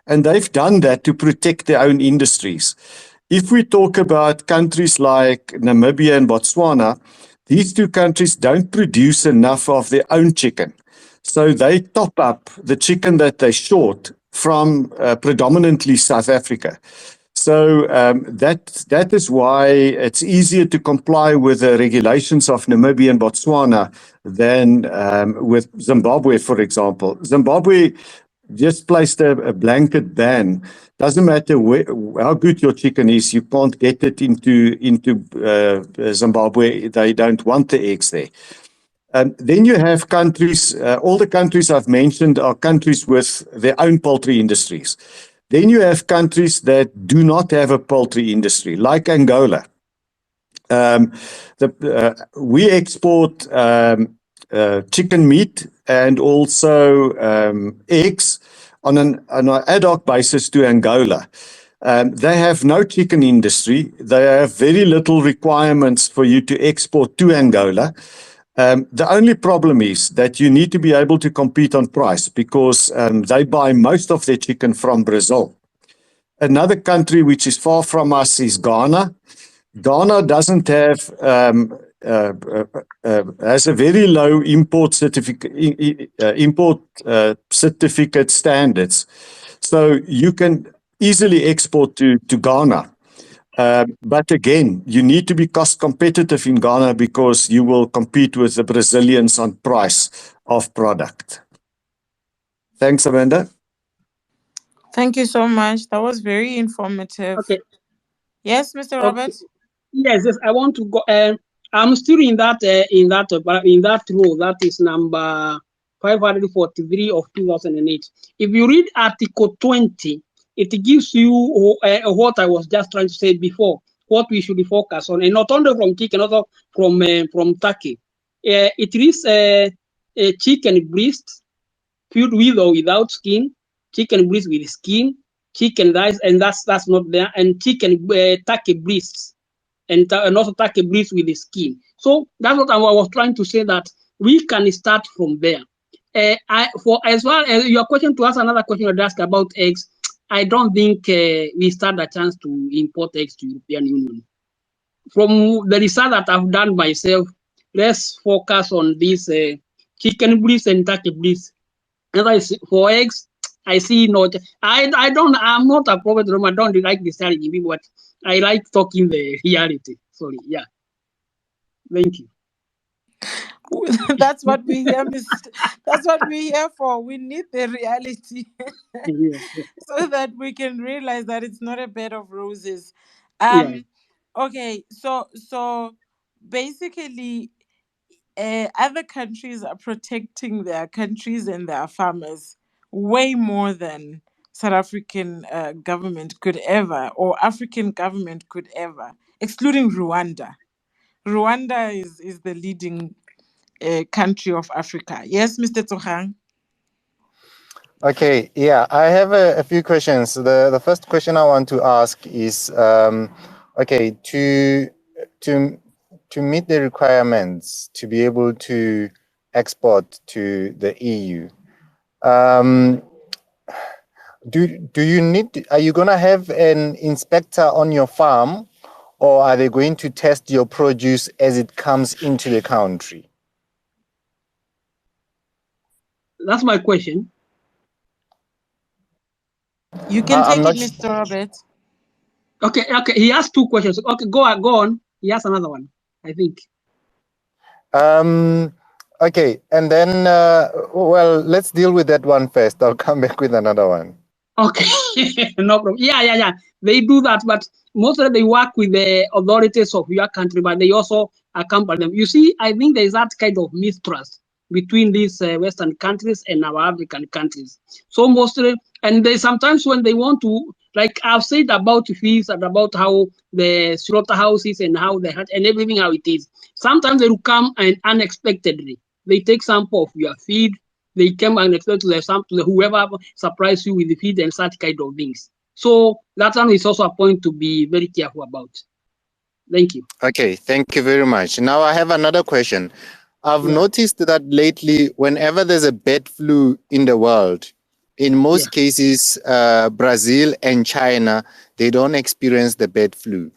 and they've done that to protect their own industries. If we talk about countries like Namibia and Botswana, these two countries don't produce enough of their own chicken. So they top up the chicken that they short from predominantly South Africa. So that is why it's easier to comply with the regulations of Namibia and Botswana than with Zimbabwe, for example. Zimbabwe just placed a blanket ban. Doesn't matter how good your chicken is, you can't get it into Zimbabwe. They don't want the eggs there. Then you have countries, all the countries I've mentioned are countries with their own poultry industries. Then you have countries that do not have a poultry industry, like Angola. We export chicken meat and also eggs on an ad hoc basis to Angola. They have no chicken industry. They have very little requirements for you to export to Angola. The only problem is that you need to be able to compete on price because they buy most of their chicken from Brazil. Another country which is far from us is Ghana. Ghana doesn't have has a very low import certificate standards, so you can easily export to Ghana. But again, you need to be cost competitive in Ghana because you will compete with the Brazilians on price of product. Thanks, Amanda. Thank you so much. That was very informative. Okay. Yes, Mr. Okay. Robert? Yes, I want to go. I'm still in that role. That is number 543 of 2008. If you read Article 20, it gives you what I was just trying to say before. What we should focus on, and not only from chicken, also from turkey. It is a chicken breast, filled with or without skin, chicken breast with skin, chicken thighs, and that's not there, and chicken turkey breasts and also turkey breast with the skin. So that's what I was trying to say, that we can start from there. For as well as your question to ask another question you asked about eggs, I don't think we stand a chance to import eggs to European Union. From the research that I've done myself, let's focus on this chicken breast and turkey breast. As for eggs, I see not. I'm not a prophet. I don't like discouraging people, but I like talking the reality. Sorry, yeah. Thank you. That's what we here, that's what we're here for. We need the reality Yeah, so that we can realize that it's not a bed of roses. yeah. Okay, so basically other countries are protecting their countries and their farmers way more than South African government could ever, or African government could ever, excluding Rwanda. Rwanda is the leading country of Africa. Yes, Mr. Tsohang? Okay, yeah, I have a few questions. The first question I want to ask is, okay, to meet the requirements to be able to export to the EU, do you need? Are you gonna have an inspector on your farm, or are they going to test your produce as it comes into the country? That's my question. You can I'm take it, not. Mr. Robert. Okay. He asked two questions. Okay, go on. He asked another one, I think. Okay, and then well, let's deal with that one first. I'll come back with another one. Okay, no problem. Yeah. They do that, but mostly they work with the authorities of your country, but they also accompany them. You see, I think there is that kind of mistrust between these Western countries and our African countries. So mostly, and they sometimes when they want to, like I've said about fees and about how the slaughterhouses and how they had and everything how it is. Sometimes they will come and unexpectedly. They take sample of your feed, they came and expect to the whoever surprise you with the feed and such kind of things. So that one is also a point to be very careful about. Thank you. Okay, thank you very much. Now I have another question. I've Yeah. noticed that lately, whenever there's a bird flu in the world, in Yeah. most cases, Brazil and China, they don't experience the bird flu.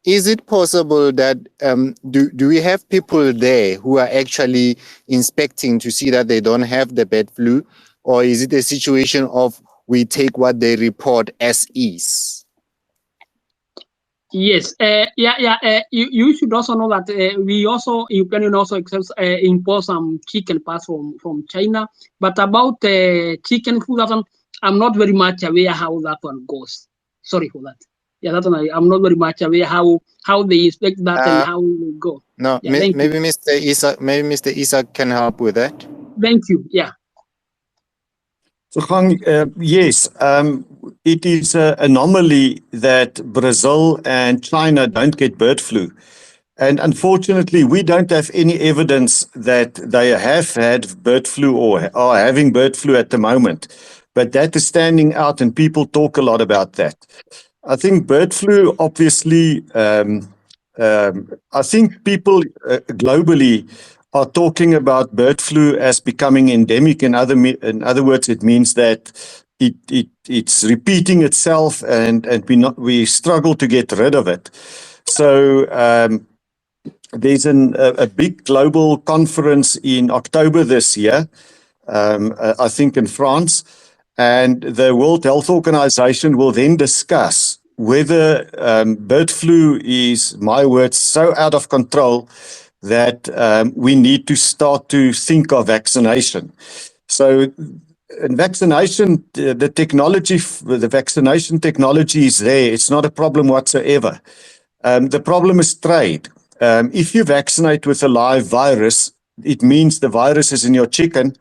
Is it possible that do we have people there who are actually inspecting to see that they don't have the bird flu, or is it a situation of we take what they report as is. Yes, you should also know that we also Ukrainian also import some chicken parts from China. But about chicken food, that one, I'm not very much aware how that one goes. Sorry for that. Yeah, that one I'm not very much aware how they expect that and how they go. No, Yeah, thank maybe you. Mr. Isak can help with that. Thank you. Yeah. So, yes, it is an anomaly that Brazil and China don't get bird flu. And unfortunately, we don't have any evidence that they have had bird flu or are having bird flu at the moment. But that is standing out, and people talk a lot about that. I think bird flu, obviously, I think people globally are talking about bird flu as becoming endemic. In other words, it means that it's repeating itself, and we struggle to get rid of it. So there's a big global conference in October this year, I think in France, and the World Health Organization will then discuss whether bird flu is, my words, so out of control that we need to start to think of vaccination. So in vaccination, the vaccination technology is there. It's not a problem whatsoever. The problem is trade. If you vaccinate with a live virus, it means the virus is in your chicken.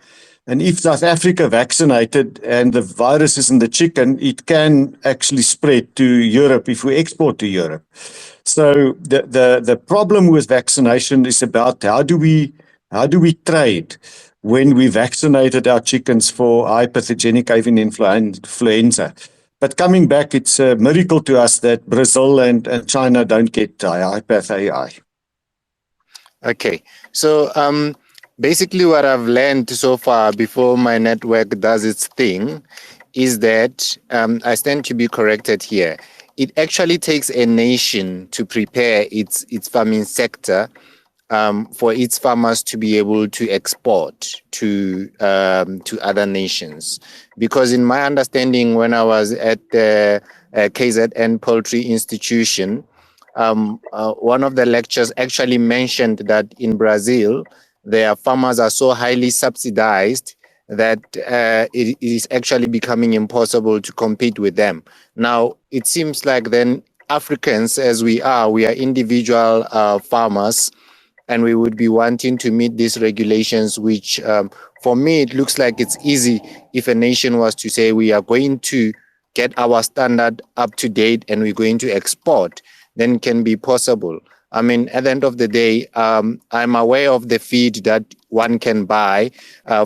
And if South Africa vaccinated and the virus is in the chicken, it can actually spread to Europe if we export to Europe. So the problem with vaccination is about how do we trade when we vaccinated our chickens for high pathogenic avian influenza. But coming back, it's a miracle to us that Brazil and China don't get high path AI. Okay, so basically what I've learned so far before my network does its thing is that I stand to be corrected here. It actually takes a nation to prepare its farming sector for its farmers to be able to export to other nations. Because in my understanding, when I was at the KZN Poultry Institution, one of the lectures actually mentioned that in Brazil, their farmers are so highly subsidized that it is actually becoming impossible to compete with them. Now, it seems like then Africans, as we are individual farmers, and we would be wanting to meet these regulations, which for me, it looks like it's easy if a nation was to say we are going to get our standard up to date and we're going to export, then it can be possible. I mean, at the end of the day, I'm aware of the feed that one can buy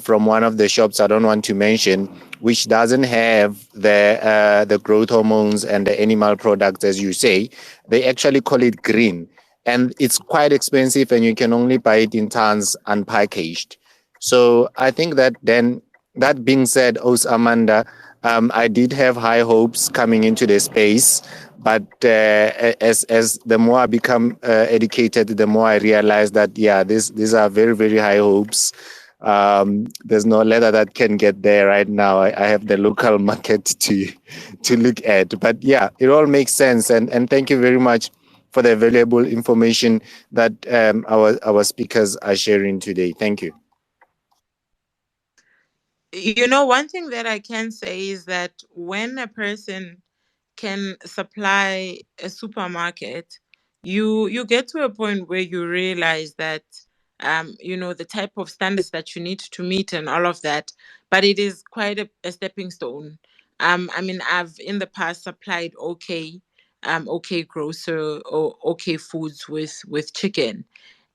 from one of the shops I don't want to mention, which doesn't have the growth hormones and the animal products, as you say. They actually call it green. And it's quite expensive, and you can only buy it in tons unpackaged. So I think that then, that being said, Amanda, I did have high hopes coming into the space, but as the more I become educated, the more I realize that these are very, very high hopes. There's no ladder that can get there right now. I have the local market to look at, but yeah, it all makes sense. And thank you very much for the valuable information that our speakers are sharing today. Thank you. You know, one thing that I can say is that when a person can supply a supermarket, you get to a point where you realize that the type of standards that you need to meet and all of that, but it is quite a stepping stone. I mean, I've in the past supplied okay grocer or okay foods with chicken,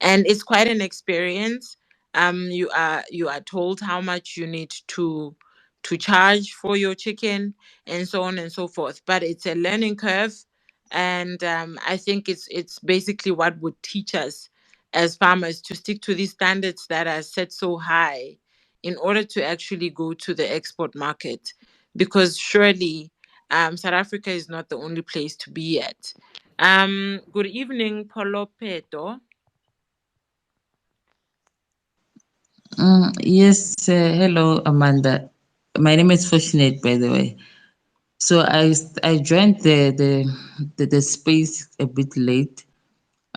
and it's quite an experience. You are told how much you need to charge for your chicken and so on and so forth. But it's a learning curve, and I think it's basically what would teach us as farmers to stick to these standards that are set so high in order to actually go to the export market, because surely South Africa is not the only place to be at. Good evening, Paulo Peto. Yes, hello, Amanda. My name is Fortunate, by the way. So I joined the space a bit late.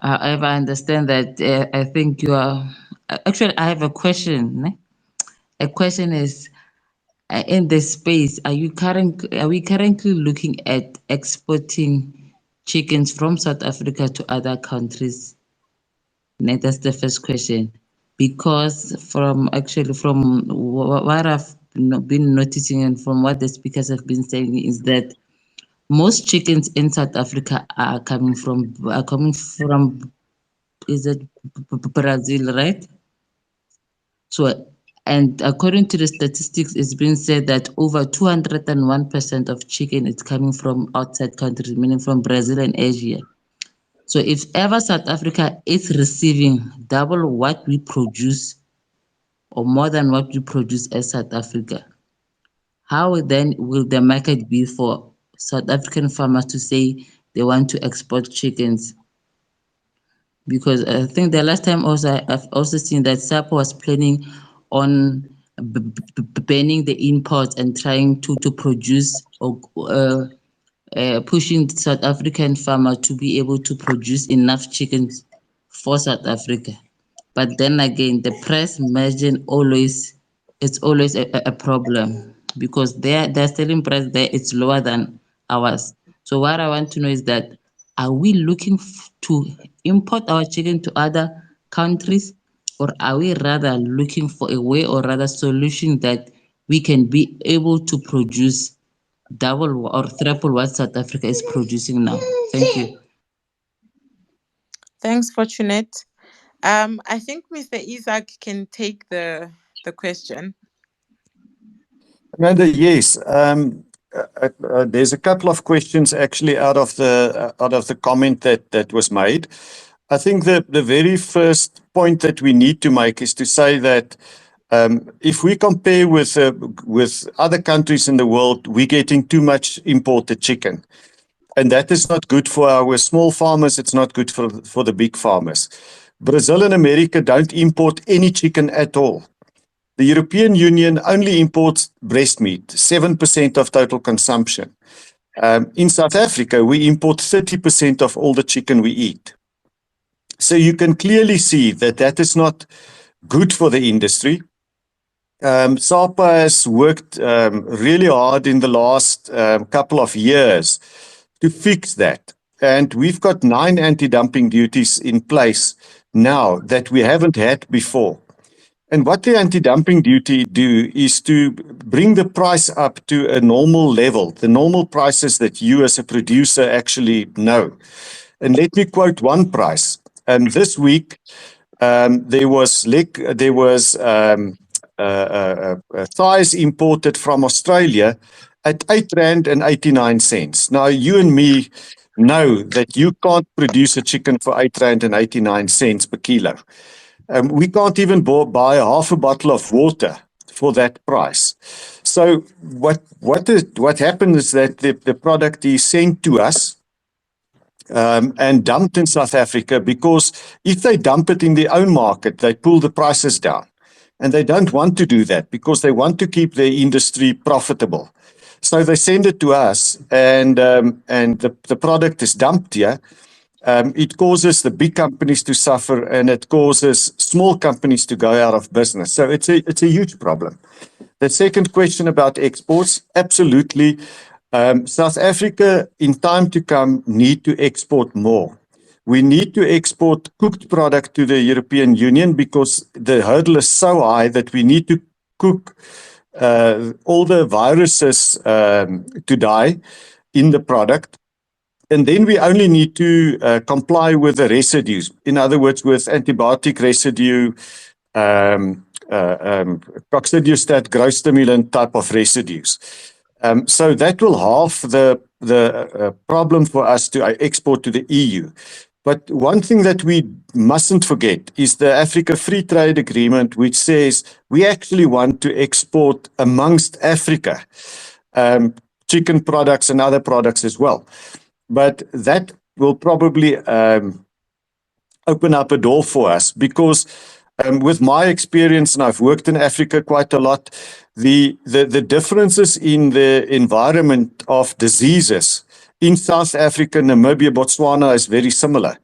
However, I understand that I think you are. Actually, I have a question. A question is, in this space, are we currently looking at exporting chickens from South Africa to other countries? That's the first question. Because from what I've been noticing and from what the speakers have been saying is that most chickens in South Africa are coming from is it Brazil, right? So, and according to the statistics, it's been said that over 201% of chicken is coming from outside countries, meaning from Brazil and Asia. So, if ever South Africa is receiving double what we produce or more than what we produce as South Africa, how then will the market be for South African farmers to say they want to export chickens? Because I think the last time also I've also seen that SAPO was planning on banning the imports and trying to produce or pushing the South African farmer to be able to produce enough chickens for South Africa. But then again, the price margin always it's always a problem because their selling price there is lower than ours. So what I want to know is that are we looking to import our chicken to other countries, or are we rather looking for a way or rather solution that we can be able to produce double or triple what South Africa is producing now? Thank you. Thanks, Fortunate. I think Mr. Isaac can take the question. Amanda, yes. There's a couple of questions actually out of the comment that was made. I think the very first point that we need to make is to say that if we compare with other countries in the world, we're getting too much imported chicken. And that is not good for our small farmers. It's not good for the big farmers. Brazil and America don't import any chicken at all. The European Union only imports breast meat, 7% of total consumption. In South Africa, we import 30% of all the chicken we eat. So you can clearly see that that is not good for the industry. SAPA has worked really hard in the last couple of years to fix that. And we've got 9 anti-dumping duties in place now that we haven't had before. And what the anti-dumping duty do is to bring the price up to a normal level, the normal prices that you as a producer actually know. And let me quote one price. This week, there was thighs imported from Australia at R8.89. Now, you and me know that you can't produce a chicken for R8.89 per kilo. We can't even buy half a bottle of water for that price. So what happened is that the product is sent to us and dumped in South Africa, because if they dump it in their own market, they pull the prices down. And they don't want to do that because they want to keep their industry profitable. So they send it to us, and the product is dumped here. It causes the big companies to suffer, and it causes small companies to go out of business. So it's a huge problem. The second question about exports, absolutely. South Africa, in time to come, need to export more. We need to export cooked product to the European Union because the hurdle is so high that we need to cook all the viruses to die in the product. And then we only need to comply with the residues. In other words, with antibiotic residue, coccidiostat, growth stimulant type of residues. So that will halve the problem for us to export to the EU. But one thing that we mustn't forget is the Africa Free Trade Agreement, which says we actually want to export amongst Africa chicken products and other products as well. But that will probably open up a door for us, because With my experience, and I've worked in Africa quite a lot, the differences in the environment of diseases in South Africa, Namibia, Botswana is very similar.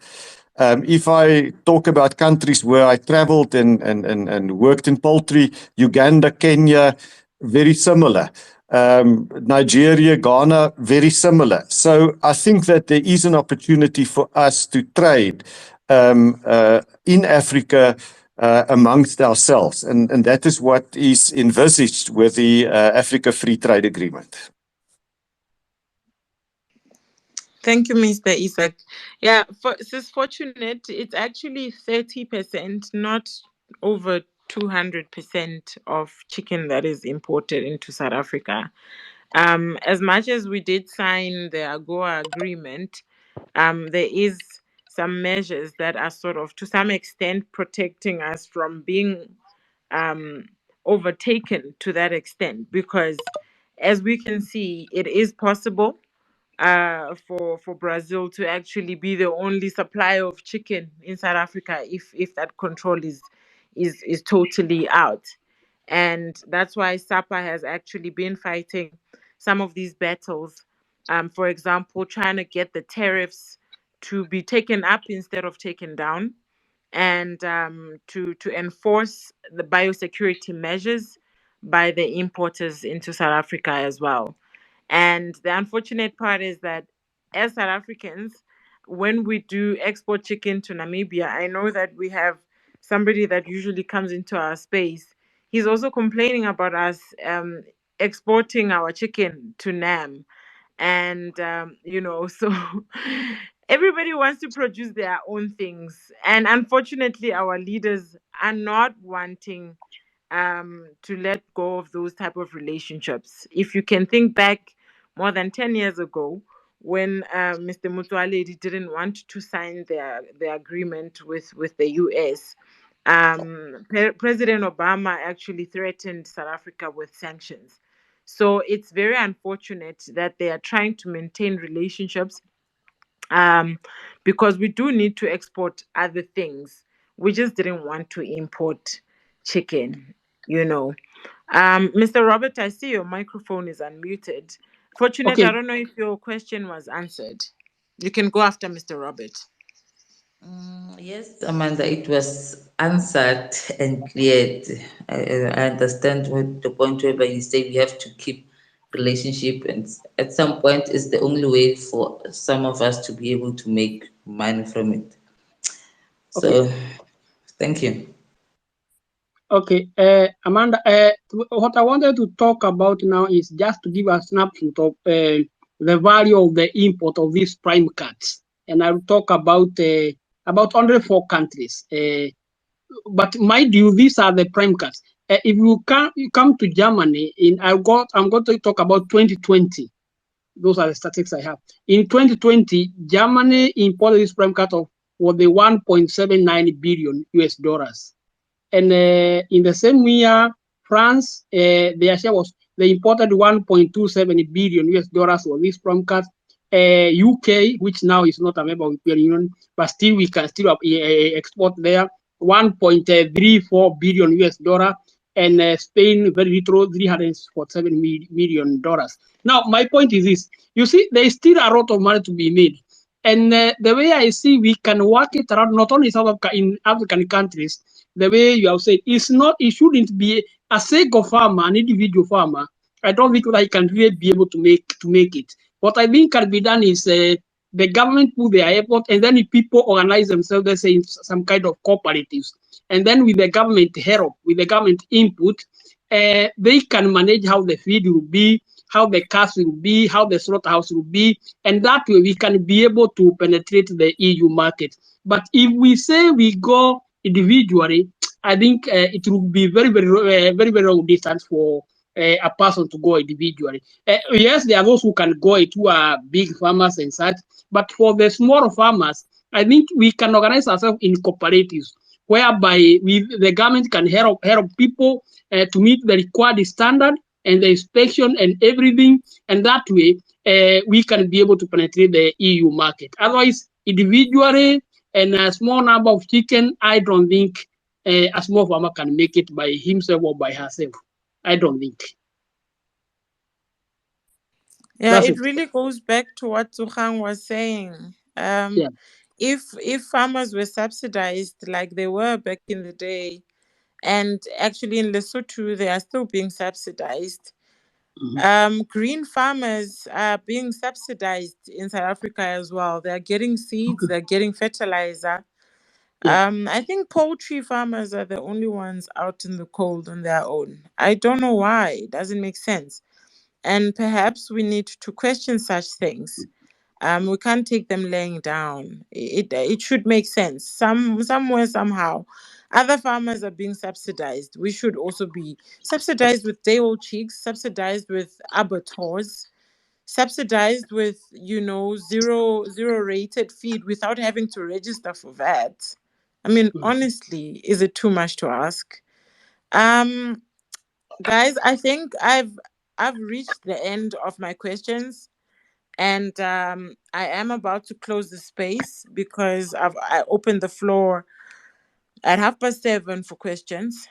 If I talk about countries where I traveled and worked in poultry, Uganda, Kenya, very similar. Nigeria, Ghana, very similar. So I think that there is an opportunity for us to trade in Africa amongst ourselves. And that is what is envisaged with the Africa Free Trade Agreement. Thank you, Mr. Isaac. Yeah, it's fortunate. It's actually 30%, not over 200% of chicken that is imported into South Africa. As much as we did sign the AGOA agreement, there is some measures that are sort of, to some extent, protecting us from being um, overtaken to that extent. Because, as we can see, it is possible for Brazil to actually be the only supplier of chicken in South Africa if that control is totally out. And that's why SAPA has actually been fighting some of these battles. For example, trying to get the tariffs to be taken up instead of taken down, and to enforce the biosecurity measures by the importers into South Africa as well. And the unfortunate part is that as South Africans, when we do export chicken to Namibia, I know that we have somebody that usually comes into our space. He's also complaining about us exporting our chicken to Nam. And, so everybody wants to produce their own things. And unfortunately, our leaders are not wanting to let go of those type of relationships. If you can think back more than 10 years ago, when Mr. Mutwaledi didn't want to sign the agreement with the US, President Obama actually threatened South Africa with sanctions. So it's very unfortunate that they are trying to maintain relationships, um, because we do need to export other things. We just didn't want to import chicken, you know. Mr. Robert, I see your microphone is unmuted. Fortunate, I Okay. don't know if your question was answered. You can go after Mr. Robert. Yes, Amanda, it was answered and cleared. I understand what the point whereby you say we have to keep relationship, and at some point it's the only way for some of us to be able to make money from it. Okay. So, thank you. Okay, Amanda, what I wanted to talk about now is just to give a snapshot of the value of the import of these prime cards. And I'll talk about only 4 countries. But mind you, these are the prime cards. If you come to Germany, I'm going to talk about 2020. Those are the statistics I have. In 2020, Germany imported this prime card of for the 1.79 billion US dollars. And in the same year, France, their share was, they imported 1.27 billion US dollars for this from cards. UK, which now is not a member of the European Union, but still we can still export there, 1.34 billion US dollar. And Spain, very little, $347 million. Now, my point is this: you see, there is still a lot of money to be made. And the way I see, we can work it around not only South Africa, in African countries. The way you have said, it shouldn't be a single farmer, an individual farmer. I don't think that I can really be able to make it. What I think can be done is the government put their effort, and then if people organize themselves, let's say in some kind of cooperatives, and then with the government help, with the government input, they can manage how the feed will be, how the cost will be, how the slaughterhouse will be, and that way we can be able to penetrate the EU market. But if we say we go individually, I think it will be very long distance for a person to go individually. Yes, there are those who can go to big farmers and such, but for the small farmers, I think we can organize ourselves in cooperatives, whereby the government can help people to meet the required standard and the inspection and everything, and that way we can be able to penetrate the EU market. Otherwise, individually and a small number of chicken, I don't think a small farmer can make it by himself or by herself. I don't think. Yeah, That's it it. really goes back to what Zuhang was saying. Yeah. If farmers were subsidized like they were back in the day, and actually in Lesotho they are still being subsidized. Mhm. Green farmers are being subsidized in South Africa as well. They're getting seeds, Okay. they're getting fertilizer. Yeah. I think poultry farmers are the only ones out in the cold on their own. I don't know why. It doesn't make sense. And perhaps we need to question such things. We can't take them laying down. It should make sense. Somewhere somehow, other farmers are being subsidized. We should also be subsidized with day old chicks, subsidized with abattoirs, subsidized with zero rated feed without having to register for that. I mean, Mm. honestly, is it too much to ask? Um, guys, I think I've reached the end of my questions. And I am about to close the space because I opened the floor at 7:30 for questions,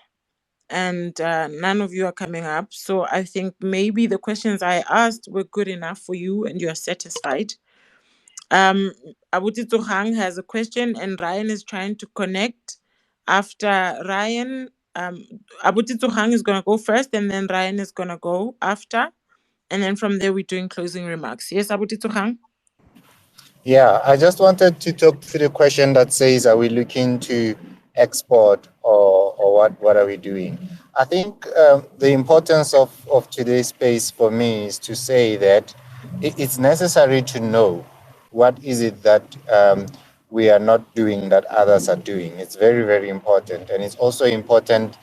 and none of you are coming up. So I think maybe the questions I asked were good enough for you, and you are satisfied. Um, Abutito Hang has a question, and Ryan is trying to connect. After Ryan, Abutito Hang is gonna go first, and then Ryan is gonna go after, and then from there we're doing closing remarks. Yes, Abutito Hang. Yeah, I just wanted to talk through the question that says, are we looking to export or what are we doing? I think the importance of today's space for me is to say that it's necessary to know what is it that we are not doing that others are doing. It's very, very important. And it's also important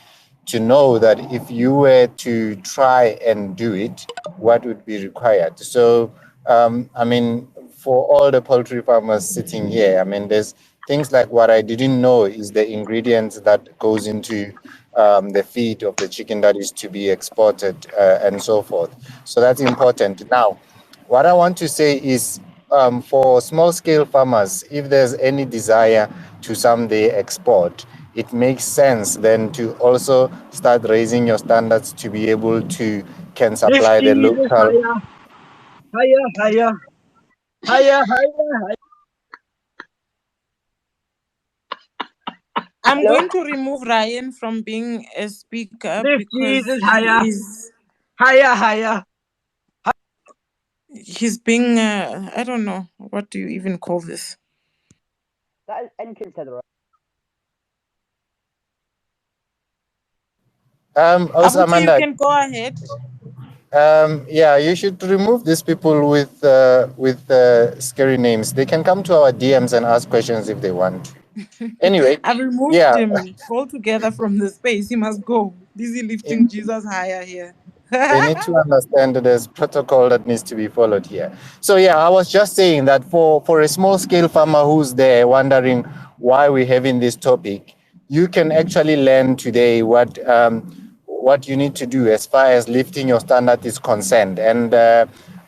to know that if you were to try and do it, what would be required. So, I mean, for all the poultry farmers sitting here, I mean, there's things like what I didn't know is the ingredients that goes into the feed of the chicken that is to be exported and so forth. So that's important. Now, what I want to say is for small scale farmers, if there's any desire to someday export, it makes sense then to also start raising your standards to be able to can supply the Lifting Jesus local. higher, higher, higher, higher, higher. I'm Hello? going to remove Ryan from being a speaker Lift because Jesus higher, higher, higher. he's being I don't know, what do you even call this? That is inconsiderate. Also, Abuti, you Amanda, can go ahead. yeah, you should remove these people with scary names. They can come to our DMs and ask questions if they want. Anyway, I've removed yeah, him altogether from the space. He must go. Busy lifting Jesus higher here. they need to understand that there's protocol that needs to be followed here. So yeah, I was just saying that for a small scale farmer who's there wondering why we're having this topic, you can actually learn today what you need to do as far as lifting your standard is concerned. And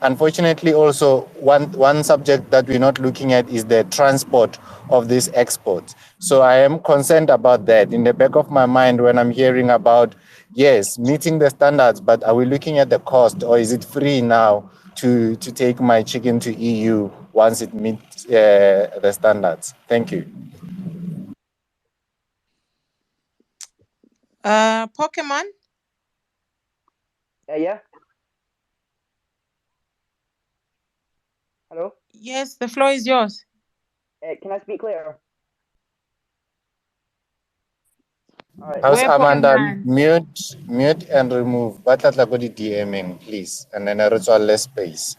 unfortunately, also one subject that we're not looking at is the transport of these exports. So I am concerned about that in the back of my mind when I'm hearing about, yes, meeting the standards, but are we looking at the cost, or is it free now to take my chicken to EU once it meets the standards? Thank you. Pokemon? Yeah. Hello. Yes, the floor is yours. Can I speak later? All right. How's Where Amanda? Pokemon? Mute and remove. Batla go di DMing, please. And then I reach less space.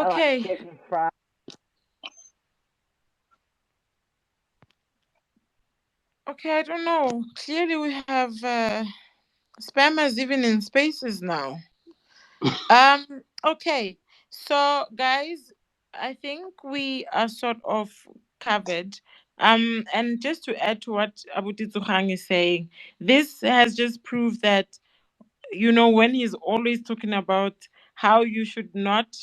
I like Okay. chicken fries. Okay, I don't know. Clearly we have spammers even in spaces now. Okay. So guys, I think we are sort of covered. And just to add to what Abuti Tsuhang is saying, this has just proved that when he's always talking about how you should not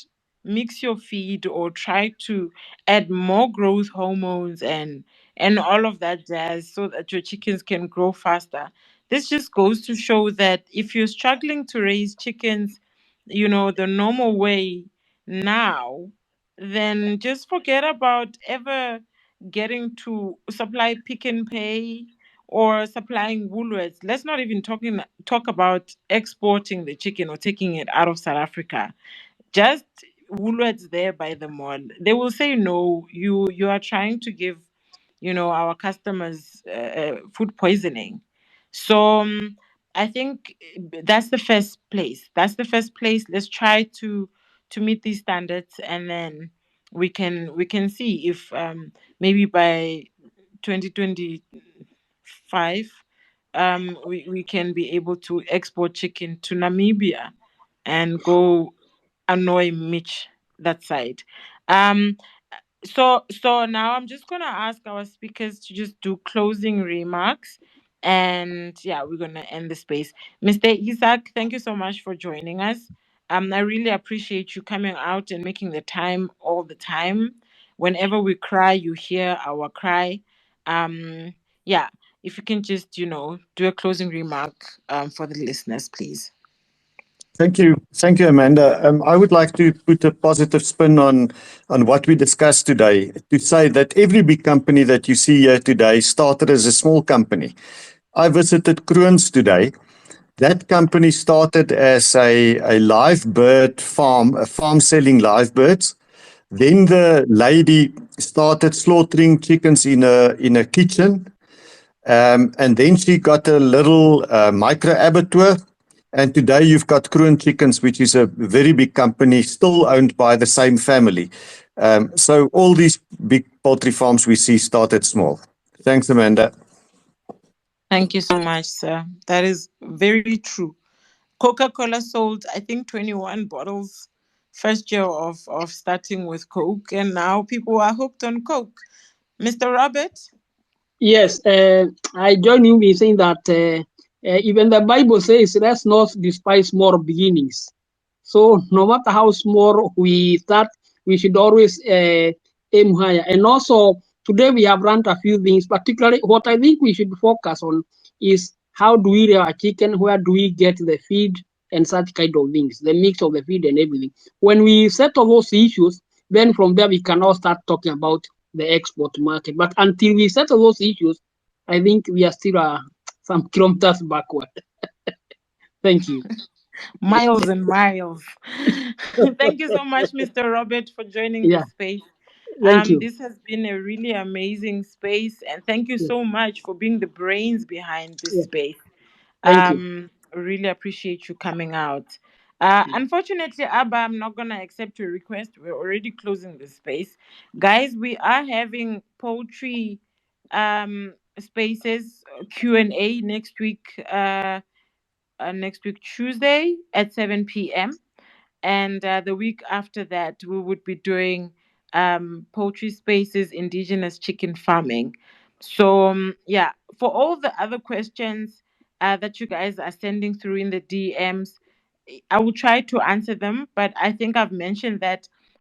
mix your feed or try to add more growth hormones and and all of that jazz so that your chickens can grow faster. This just goes to show that if you're struggling to raise chickens, the normal way now, then just forget about ever getting to supply Pick and Pay or supplying Woolworths. Let's not even talk about exporting the chicken or taking it out of South Africa. Just Woolworths there by the mall. They will say no. You are trying to give our customers food poisoning. So I think that's the first place. Let's try to meet these standards, and then we can see if maybe by 2025 we can be able to export chicken to Namibia and go annoy Mitch that side. Um, so now I'm just gonna ask our speakers to just do closing remarks, and yeah, we're gonna end the space. Mr. Isaac, thank you so much for joining us. I really appreciate you coming out and making the time all the time. Whenever we cry, you hear our cry. Yeah, if you can just do a closing remark for the listeners, please. Thank you, Amanda. I would like to put a positive spin on what we discussed today. To say that every big company that you see here today started as a small company. I visited Kroon's today. That company started as a live bird farm, a farm selling live birds. Then the lady started slaughtering chickens in a kitchen. And then she got a little micro abattoir. And today you've got Kroon Chickens, which is a very big company, still owned by the same family. So all these big poultry farms we see started small. Thanks, Amanda. Thank you so much, sir. That is very true. Coca-Cola sold, I think, 21 bottles first year of starting with Coke, and now people are hooked on Coke. Mr. Robert? Yes, I join you in saying that even the Bible says, let's not despise small beginnings. So no matter how small we start, we should always aim higher. And also today we have run a few things. Particularly, what I think we should focus on is how do we rear our chicken, where do we get the feed, and such kind of things, the mix of the feed and everything. When we settle those issues, then from there we can all start talking about the export market. But until we settle those issues, I think we are still some kilometers backward. Thank you. Miles and miles. Thank you so much, Mr. Robert, for joining Yeah, this space. thank you. This has been a really amazing space, and thank you Yeah, so much for being the brains behind this yeah, space. thank you. Really appreciate you coming out. Unfortunately, Abba, I'm not gonna accept your request. We're already closing the space, guys. We are having poetry spaces Q&A next week Tuesday at 7 p.m. And the week after that, we would be doing Poultry Spaces, Indigenous Chicken Farming. So, yeah, for all the other questions that you guys are sending through in the DMs, I will try to answer them, but I think I've mentioned that